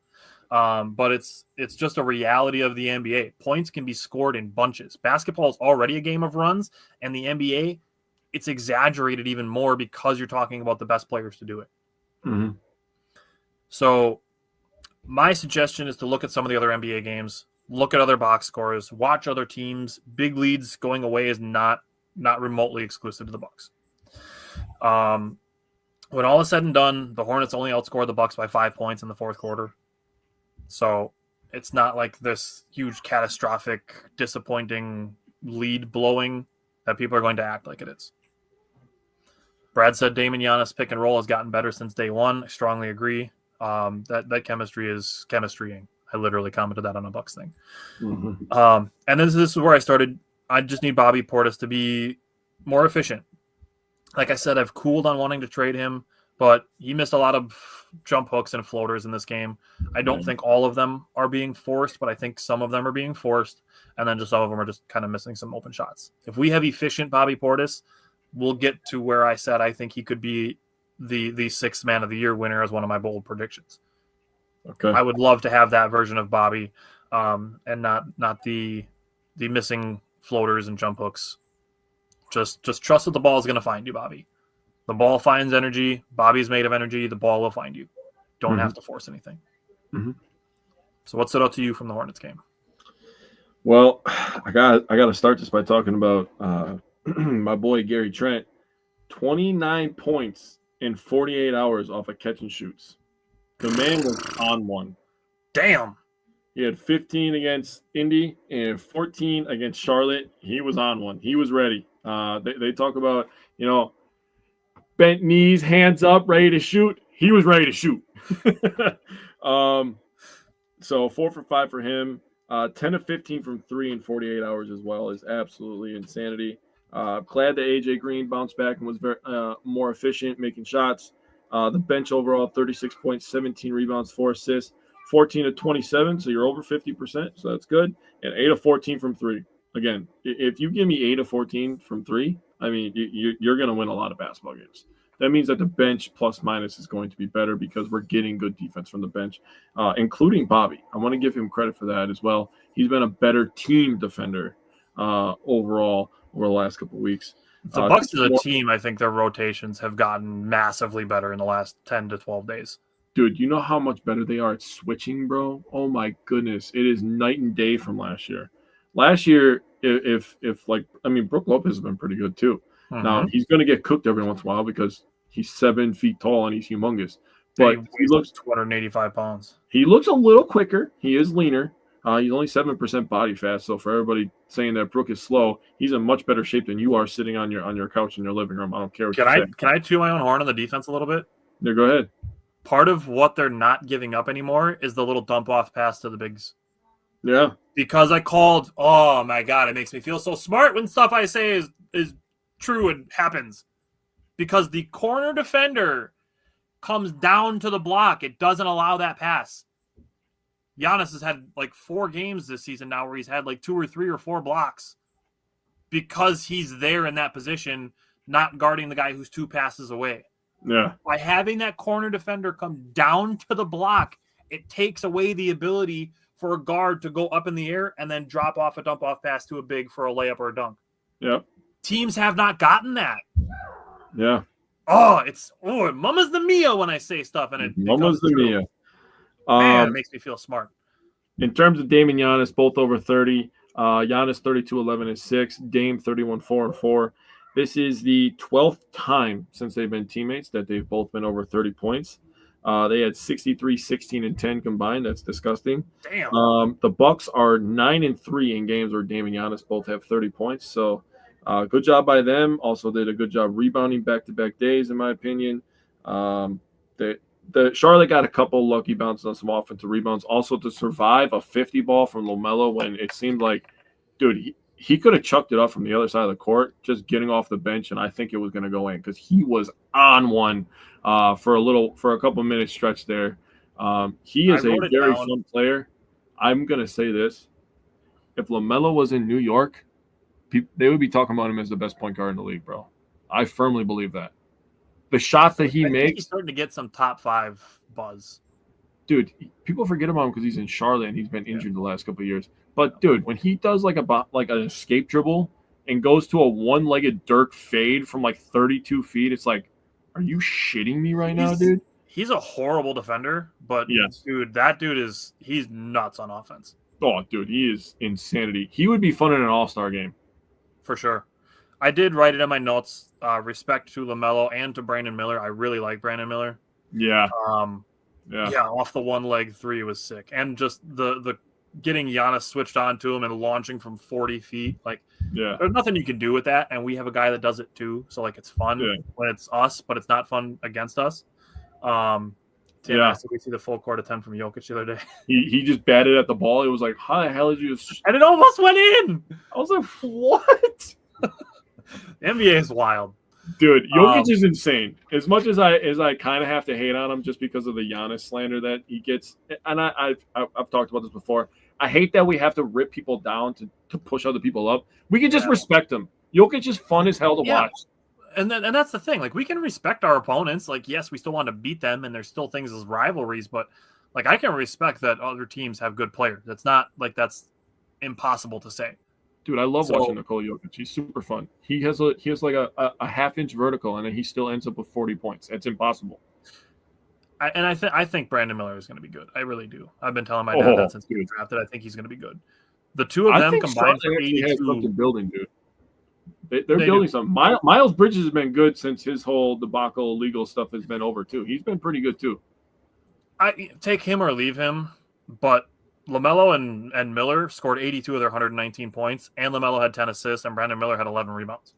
but it's just a reality of the NBA. Points can be scored in bunches. Basketball is already a game of runs, and the NBA, it's exaggerated even more because you're talking about the best players to do it. Mm-hmm. So my suggestion is to look at some of the other NBA games, look at other box scores, watch other teams. Big leads going away is not remotely exclusive to the Bucks. When all is said and done, the Hornets only outscored the Bucks by 5 points in the fourth quarter. So it's not like this huge catastrophic, disappointing lead blowing that people are going to act like it is. Brad said Damon Giannis pick and roll has gotten better since day one. I strongly agree. That chemistry is chemistrying. I literally commented that on a Bucks thing. Mm-hmm. And this is where I started. I just need Bobby Portis to be more efficient. Like I said, I've cooled on wanting to trade him, but he missed a lot of jump hooks and floaters in this game. I don't think all of them are being forced, but I think some of them are being forced, and then just some of them are just kind of missing some open shots. If we have efficient Bobby Portis, we'll get to where I said I think he could be the sixth man of the year winner as one of my bold predictions. Okay. I would love to have that version of Bobby, and not the missing floaters and jump hooks. Just trust that the ball is going to find you, Bobby. The ball finds energy. Bobby's made of energy. The ball will find you. Don't have to force anything. Mm-hmm. So what stood out to you from the Hornets game? Well, I got to start this by talking about my boy Gary Trent. 29 points in 48 hours off of catch and shoots. The man was on one. Damn. He had 15 against Indy and 14 against Charlotte. He was on one. He was ready. They talk about, bent knees, hands up, ready to shoot. He was ready to shoot. So 4 for 5 for him. 10 of 15 from 3 in 48 hours as well is absolutely insanity. Glad that AJ Green bounced back and was very more efficient making shots. The bench overall, 36 points, 17 rebounds, 4 assists, 14 of 27, so you're over 50%, so that's good. And 8 of 14 from 3. Again, if you give me 8 of 14 from 3, I mean, you're going to win a lot of basketball games. That means that the bench plus minus is going to be better because we're getting good defense from the bench, including Bobby. I want to give him credit for that as well. He's been a better team defender overall over the last couple of weeks. The Bucks as a team, I think their rotations have gotten massively better in the last 10 to 12 days. Dude, you know how much better they are at switching, bro? Oh, my goodness. It is night and day from last year. Last year, Brook Lopez has been pretty good too. Mm-hmm. Now, he's going to get cooked every once in a while because he's 7 feet tall and he's humongous. But he looks 285 pounds. He looks a little quicker. He is leaner. He's only 7% body fat. So for everybody saying that Brook is slow, he's in much better shape than you are sitting on your couch in your living room. I don't care what you say. Can I chew my own horn on the defense a little bit? Yeah, go ahead. Part of what they're not giving up anymore is the little dump off pass to the bigs. Yeah. Because I called, oh my God, it makes me feel so smart when stuff I say is true and happens. Because the corner defender comes down to the block. It doesn't allow that pass. Giannis has had like 4 games this season now where he's had like 2 or 3 or 4 blocks because he's there in that position, not guarding the guy who's 2 passes away. Yeah. By having that corner defender come down to the block, it takes away the ability for a guard to go up in the air and then drop off a dump off pass to a big for a layup or a dunk. Yeah. Teams have not gotten that. Yeah. Mama's the Mia when I say stuff and it Mama's the Mia. Man, it makes me feel smart. In terms of Dame and Giannis, both over 30. Giannis 32-11-6. Dame 31-4-4. This is the 12th time since they've been teammates that they've both been over 30 points. They had 63, 16, and 10 combined. That's disgusting. Damn. The Bucks are 9-3 in games where Dame and Giannis both have 30 points. So good job by them. Also did a good job rebounding back-to-back days, in my opinion. The Charlotte got a couple lucky bounces on some offensive rebounds. Also to survive a 50 ball from LaMelo when it seemed like, dude, he could have chucked it up from the other side of the court, just getting off the bench, and I think it was going to go in because he was on one for a couple minutes stretch there. He is a very fun player. I'm going to say this. If LaMelo was in New York, they would be talking about him as the best point guard in the league, bro. I firmly believe that. The shots that he makes. He's starting to get some top 5 buzz. Dude, people forget about him because he's in Charlotte and he's been injured the last couple of years. But, dude, when he does like an escape dribble and goes to a one-legged Dirk fade from like 32 feet, it's like, are you shitting me right now, dude? He's a horrible defender, but, yes, dude, he's nuts on offense. Oh, dude, he is insanity. He would be fun in an all-star game. For sure. I did write it in my notes, respect to LaMelo and to Brandon Miller. I really like Brandon Miller. Yeah. Yeah, off the one leg 3 was sick. And just the getting Giannis switched on to him and launching from 40 feet. Like, there's nothing you can do with that. And we have a guy that does it too. So, like, it's fun when it's us, but it's not fun against us. So we see the full court attempt from Jokic the other day. He just batted at the ball. It was like, how the hell did you just... And it almost went in. I was like, what? The NBA is wild. Dude, Jokic is insane. As much as I kind of have to hate on him just because of the Giannis slander that he gets, and I've talked about this before. I hate that we have to rip people down to push other people up. We can just respect them. Jokic is fun as hell to watch. And that's the thing. Like, we can respect our opponents. Like, yes, we still want to beat them, and there's still things as rivalries. But like, I can respect that other teams have good players. It's not like that's impossible to say. Dude, I love watching Nikola Jokic. He's super fun. He has like a half-inch vertical, and then he still ends up with 40 points. It's impossible. I think Brandon Miller is going to be good. I really do. I've been telling my dad that since he was drafted. I think he's going to be good. The two of them combined for 82. Building, dude. They're building something. Miles Bridges has been good since his whole debacle legal stuff has been over too. He's been pretty good too. I take him or leave him, but LaMelo and Miller scored 82 of their 119 points, and LaMelo had 10 assists, and Brandon Miller had 11 rebounds.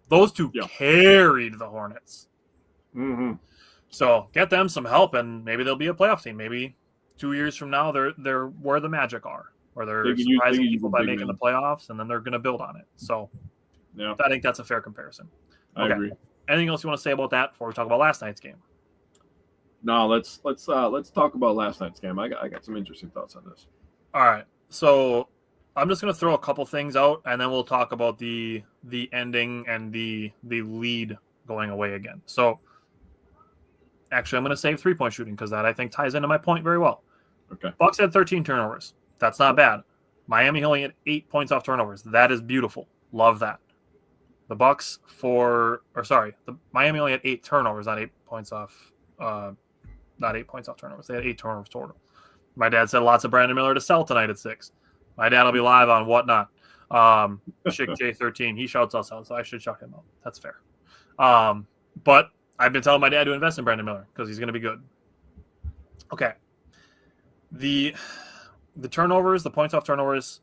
Those two carried the Hornets. Mm-hmm. So get them some help, and maybe they'll be a playoff team. Maybe 2 years from now, they're where the Magic are, where they're surprising people by making the playoffs, and then they're going to build on it. So I think that's a fair comparison. I agree. Anything else you want to say about that before we talk about last night's game? No, let's talk about last night's game. I got some interesting thoughts on this. All right, so I'm just going to throw a couple things out, and then we'll talk about the ending and the lead going away again. So actually, I'm going to save 3-point shooting because that I think ties into my point very well. Okay. Bucks had 13 turnovers. That's not bad. Miami only had 8 points off turnovers. That is beautiful. Love that. The Miami only had 8 turnovers, not 8 points off. Not 8 points off turnovers. They had 8 turnovers total. My dad said lots of Brandon Miller to sell tonight at 6. My dad will be live on Whatnot. Chick J13, he shouts us out, so I should shout him out. That's fair. But I've been telling my dad to invest in Brandon Miller because he's going to be good. Okay. The turnovers, the points off turnovers,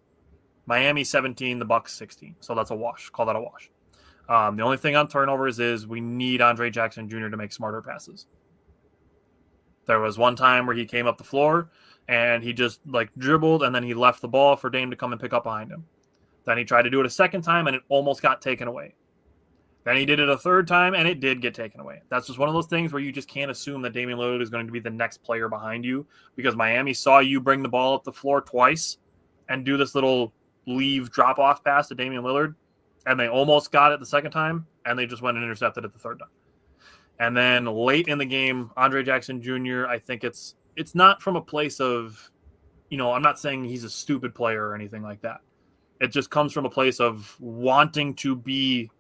Miami 17, the Bucks 16. So that's a wash. Call that a wash. The only thing on turnovers is we need Andre Jackson Jr. to make smarter passes. There was one time where he came up the floor and he just dribbled and then he left the ball for Dame to come and pick up behind him. Then he tried to do it a second time and it almost got taken away. Then he did it a third time and it did get taken away. That's just one of those things where you just can't assume that Damian Lillard is going to be the next player behind you because Miami saw you bring the ball up the floor twice and do this little leave drop-off pass to Damian Lillard, and they almost got it the second time, and they just went and intercepted it the third time. And then late in the game, Andre Jackson Jr., I think it's not from a place of, I'm not saying he's a stupid player or anything like that. It just comes from a place of wanting to be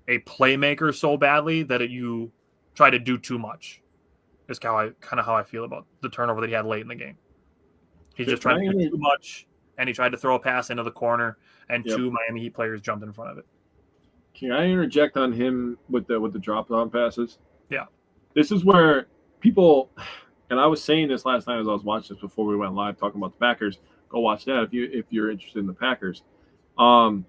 a playmaker so badly that you try to do too much. Is how I feel about the turnover that he had late in the game. He just tried to do too much, and he tried to throw a pass into the corner, and 2 Miami Heat players jumped in front of it. Can I interject on him with the drop-on passes? Yeah. This is where people, and I was saying this last night as I was watching this before we went live talking about the Packers. Go watch that if you're interested in the Packers. I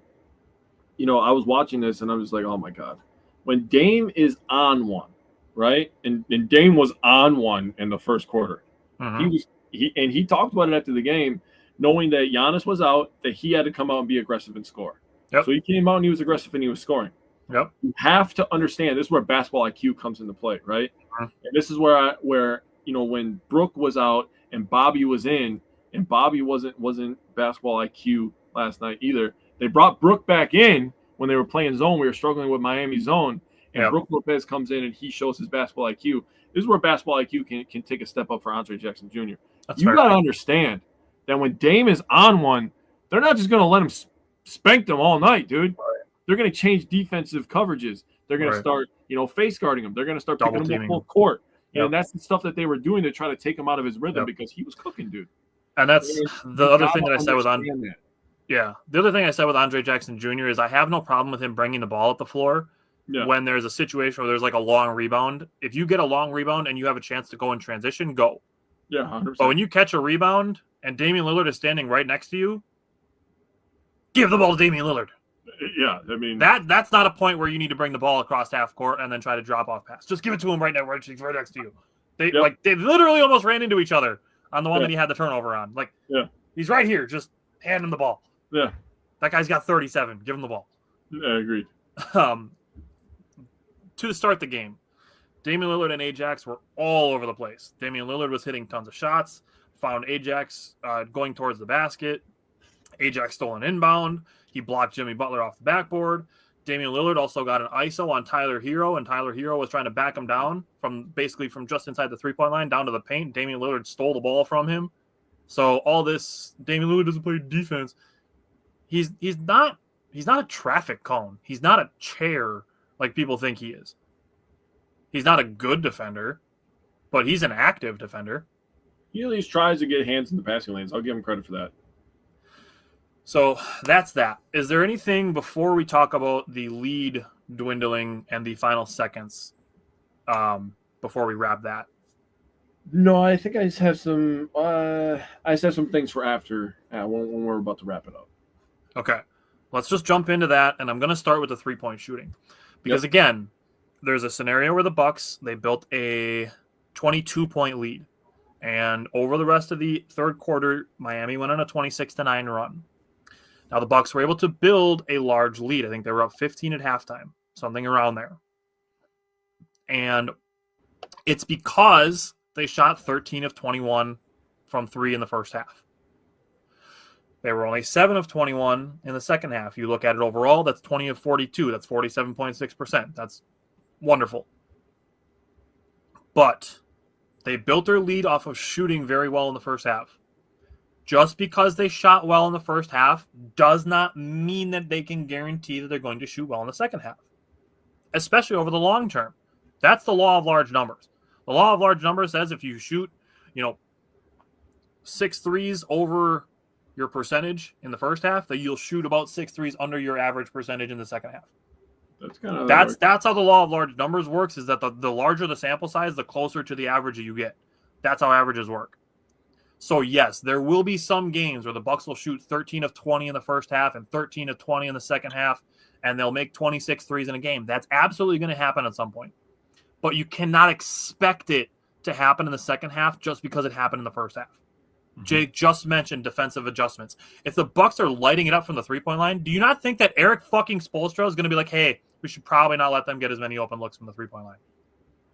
was watching this and I was like, oh my God. When Dame is on one, right? And Dame was on one in the first quarter. Mm-hmm. He talked about it after the game, knowing that Giannis was out, that he had to come out and be aggressive and score. Yep. So he came out and he was aggressive and he was scoring. Yep. You have to understand this is where basketball IQ comes into play, right? Mm-hmm. And this is where when Brooke was out and Bobby was in, and Bobby wasn't basketball IQ last night either. They brought Brooke back in when they were playing zone. We were struggling with Miami zone, and Brooke Lopez comes in and he shows his basketball IQ. This is where basketball IQ can take a step up for Andre Jackson Jr. That's you got to understand that when Dame is on one, they're not just going to let him spank them all night, dude. Right. They're going to change defensive coverages. They're going to start, face guarding him. They're going to start picking him up full court. Yep. And that's the stuff that they were doing to try to take him out of his rhythm because he was cooking, dude. And that's the other thing that I said with the other thing I said with Andre Jackson Jr. is I have no problem with him bringing the ball up the floor when there's a situation where there's a long rebound. If you get a long rebound and you have a chance to go in transition, go. Yeah, 100%. But when you catch a rebound and Damian Lillard is standing right next to you, give the ball to Damian Lillard. Yeah, I mean that's not a point where you need to bring the ball across half court and then try to drop off pass. Just give it to him right now, right next to you. They they literally almost ran into each other on the one that he had the turnover on. He's right here. Just hand him the ball. Yeah, that guy's got 37. Give him the ball. Yeah, I agreed. To start the game, Damian Lillard and Ajax were all over the place. Damian Lillard was hitting tons of shots, found Ajax going towards the basket. Ajax stole an inbound. He blocked Jimmy Butler off the backboard. Damian Lillard also got an ISO on Tyler Hero, and Tyler Hero was trying to back him down from just inside the three-point line down to the paint. Damian Lillard stole the ball from him. So all this, Damian Lillard doesn't play defense. He's not a traffic cone. He's not a chair like people think he is. He's not a good defender, but he's an active defender. He at least tries to get hands in the passing lanes. I'll give him credit for that. So that's that. Is there anything before we talk about the lead dwindling and the final seconds before we wrap that? No, I think I just have some. I just have some things for after when we're about to wrap it up. Okay. Let's just jump into that, and I'm going to start with the three-point shooting. Because, again, there's a scenario where the Bucks, they built a 22-point lead. And over the rest of the third quarter, Miami went on a 26-9 run. Now, the Bucks were able to build a large lead. I think they were up 15 at halftime, something around there. And it's because they shot 13 of 21 from three in the first half. They were only 7 of 21 in the second half. You look at it overall, that's 20 of 42. That's 47.6%. That's wonderful. But they built their lead off of shooting very well in the first half. Just because they shot well in the first half does not mean that they can guarantee that they're going to shoot well in the second half, especially over the long term. That's the law of large numbers. The law of large numbers says if you shoot, 6 threes over your percentage in the first half, that you'll shoot about 6 threes under your average percentage in the second half. That's how the law of large numbers works, is that the larger the sample size, the closer to the average you get. That's how averages work. So yes, there will be some games where the Bucks will shoot 13 of 20 in the first half and 13 of 20 in the second half, and they'll make 26 threes in a game. That's absolutely going to happen at some point. But you cannot expect it to happen in the second half just because it happened in the first half. Jake just mentioned defensive adjustments. If the Bucks are lighting it up from the three-point line, do you not think that Eric fucking Spoelstra is going to be like, hey, we should probably not let them get as many open looks from the three-point line?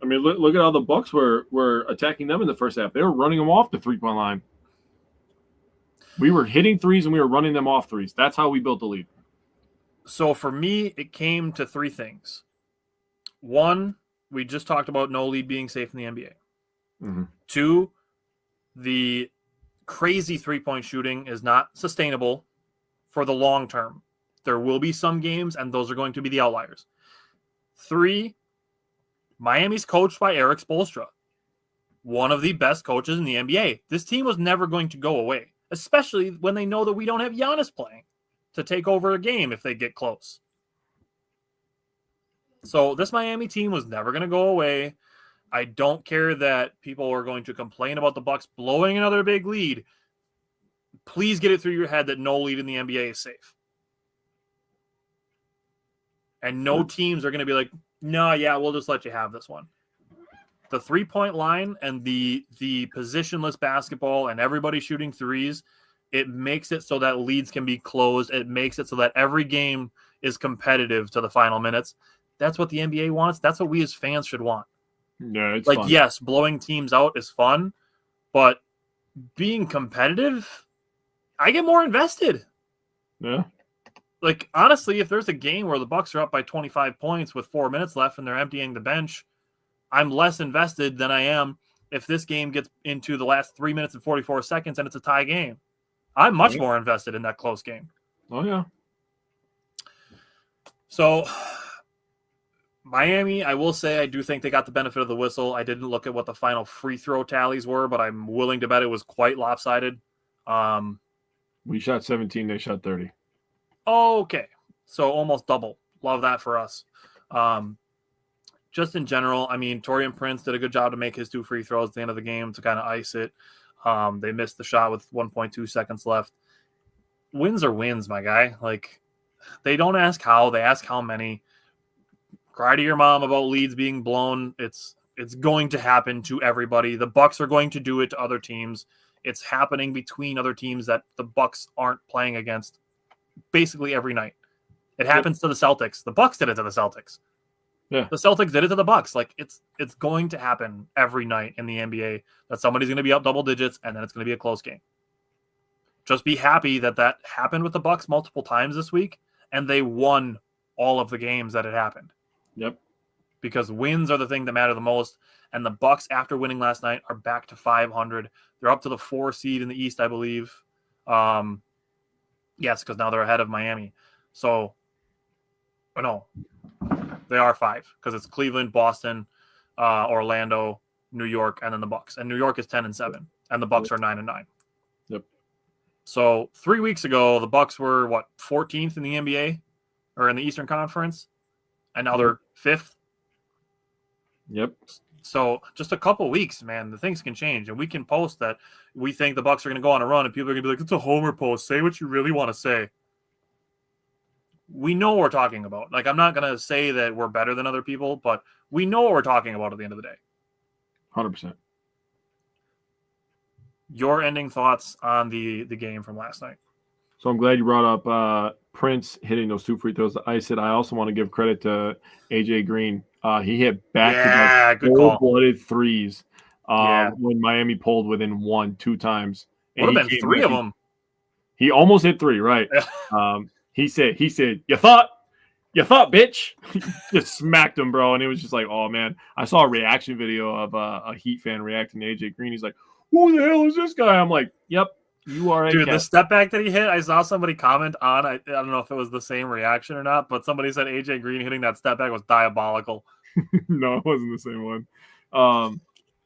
I mean, look at how the Bucks were attacking them in the first half. They were running them off the three-point line. We were hitting threes and we were running them off threes. That's how we built the lead. So for me, it came to three things. One, we just talked about no lead being safe in the NBA. Mm-hmm. Two, the crazy three-point shooting is not sustainable for the long term. There will be some games, and those are going to be the outliers. Three, Miami's coached by Eric Spoelstra, one of the best coaches in the NBA. This team was never going to go away, especially when they know that we don't have Giannis playing to take over a game if they get close. So this Miami team was never going to go away. I don't care that people are going to complain about the Bucks blowing another big lead. Please get it through your head that no lead in the NBA is safe. And no teams are going to be like, no, yeah, we'll just let you have this one. The three-point line and the positionless basketball and everybody shooting threes, it makes it so that leads can be closed. It makes it so that every game is competitive to the final minutes. That's what the NBA wants. That's what we as fans should want. Yeah, it's like, fun. Yes, blowing teams out is fun, but being competitive, I get more invested. Yeah. Like, honestly, if there's a game where the Bucks are up by 25 points with 4 minutes left and they're emptying the bench, I'm less invested than I am if this game gets into the last 3 minutes and 44 seconds and it's a tie game. I'm much more invested in that close game. Oh, yeah. So Miami, I will say I do think they got the benefit of the whistle. I didn't look at what the final free throw tallies were, but I'm willing to bet it was quite lopsided. We shot 17, they shot 30. Okay. So almost double. Love that for us. Just in general, I mean, Taurean Prince did a good job to make his 2 free throws at the end of the game to kind of ice it. They missed the shot with 1.2 seconds left. Wins are wins, my guy. Like, they don't ask how, they ask how many. Cry to your mom about leads being blown. It's going to happen to everybody. The Bucks are going to do it to other teams. It's happening between other teams that the Bucks aren't playing against basically every night. It happens to the Celtics. The Bucks did it to the Celtics. Yeah. The Celtics did it to the Bucks. Like, it's going to happen every night in the NBA that somebody's going to be up double digits and then it's going to be a close game. Just be happy that happened with the Bucks multiple times this week and they won all of the games that it happened. Yep. Because wins are the thing that matter the most. And the Bucks, after winning last night, are back to 500. They're up to the 4 seed in the East, I believe. Yes, because now they're ahead of Miami. So, no, they are 5 because it's Cleveland, Boston, Orlando, New York, and then the Bucks. And New York is 10-7, and the Bucks are 9-9. Yep. So 3 weeks ago, the Bucks were 14th in the NBA or in the Eastern Conference, and now they're 5th. Yep. So just a couple weeks, man, the things can change, and we can post that we think the Bucks are going to go on a run, and people are going to be like, "It's a homer post. Say what you really want to say." We know what we're talking about. Like, I'm not going to say that we're better than other people, but we know what we're talking about at the end of the day. 100%. Your ending thoughts on the game from last night? So I'm glad you brought up Prince hitting those 2 free throws. I also want to give credit to AJ Green. He hit back-to-back cold-blooded threes when Miami pulled within 2 times. Would have been 3 of them. He almost hit 3, right? He said, you thought, bitch. Just smacked him, bro. And it was just like, oh, man. I saw a reaction video of a Heat fan reacting to AJ Green. He's like, who the hell is this guy? I'm like, yep. You are Dude, the step back that he hit, I saw somebody comment on, I don't know if it was the same reaction or not, but somebody said AJ Green hitting that step back was diabolical. No, it wasn't the same one.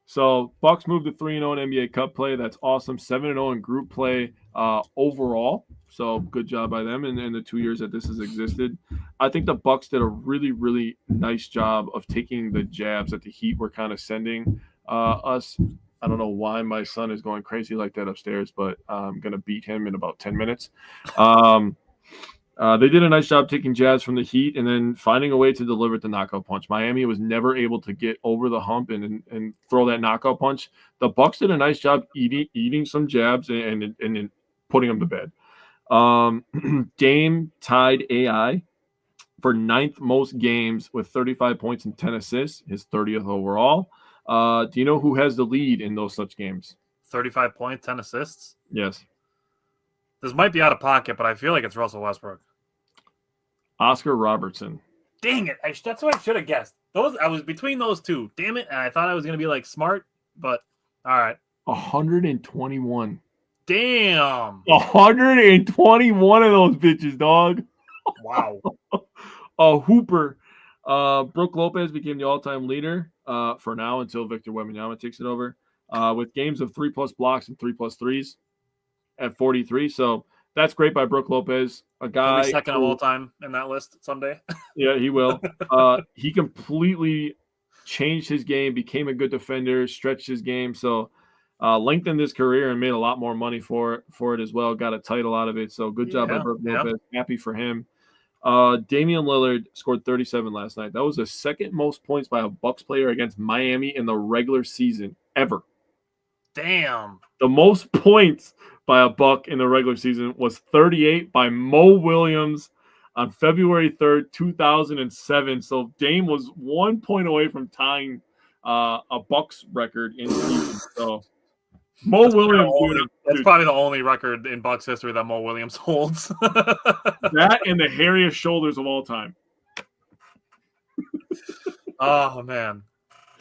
So Bucks moved to 3-0 in NBA Cup play. That's awesome. 7-0 in group play overall. So good job by them in the 2 years that this has existed. I think the Bucks did a really, really nice job of taking the jabs that the Heat were kind of sending us. I don't know why my son is going crazy like that upstairs, but I'm going to beat him in about 10 minutes. They did a nice job taking jabs from the Heat and then finding a way to deliver the knockout punch. Miami was never able to get over the hump and throw that knockout punch. The Bucks did a nice job eating some jabs and putting them to bed. Dame tied AI for 9th most games with 35 points and 10 assists, his 30th overall. Do you know who has the lead in those such games? 35 points, 10 assists? Yes. This might be out of pocket, but I feel like it's Russell Westbrook. Oscar Robertson. Dang it. That's what I should have guessed. I was between those two. Damn it. And I thought I was going to be like smart, but all right. 121. Damn. 121 of those bitches, dog. Wow. Hooper. Brook Lopez became the all-time leader for now until Victor Wembanyama takes it over with games of 3+ blocks and 3+ threes at 43. So that's great by Brook Lopez, a guy second of all time in that list someday. Yeah, he will. He completely changed his game, became a good defender, stretched his game. So lengthened his career and made a lot more money for it as well. Got a title out of it. So good job by Brook Lopez. Happy for him. Damian Lillard scored 37 last night. That was the second most points by a Bucks player against Miami in the regular season ever. Damn. The most points by a Buck in the regular season was 38 by Mo Williams on February 3rd, 2007. So Dame was 1 point away from tying a Bucks record in season. So Mo Williams, that's probably the only record in Bucks history that Mo Williams holds. That and the hairiest shoulders of all time. Oh man!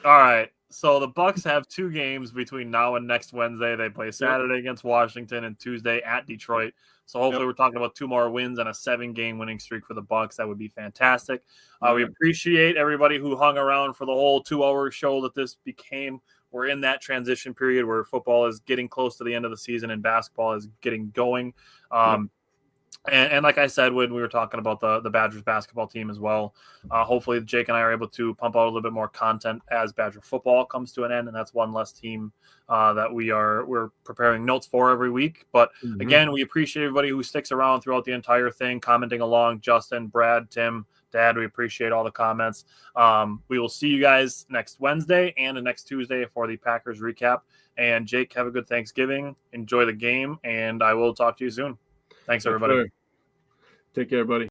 All right, so the Bucks have 2 games between now and next Wednesday. They play Saturday against Washington and Tuesday at Detroit. So hopefully we're talking about 2 more wins and a 7-game winning streak for the Bucks. That would be fantastic. We appreciate everybody who hung around for the whole 2-hour show that this became. We're in that transition period where football is getting close to the end of the season and basketball is getting going. And like I said, when we were talking about the Badgers basketball team as well, hopefully Jake and I are able to pump out a little bit more content as Badger football comes to an end. And that's one less team that we're preparing notes for every week. But again, we appreciate everybody who sticks around throughout the entire thing, commenting along. Justin, Brad, Tim, Dad, we appreciate all the comments. We will see you guys next Wednesday and the next Tuesday for the Packers recap. And Jake, have a good Thanksgiving. Enjoy the game, and I will talk to you soon. Thanks, everybody. Take care, buddy.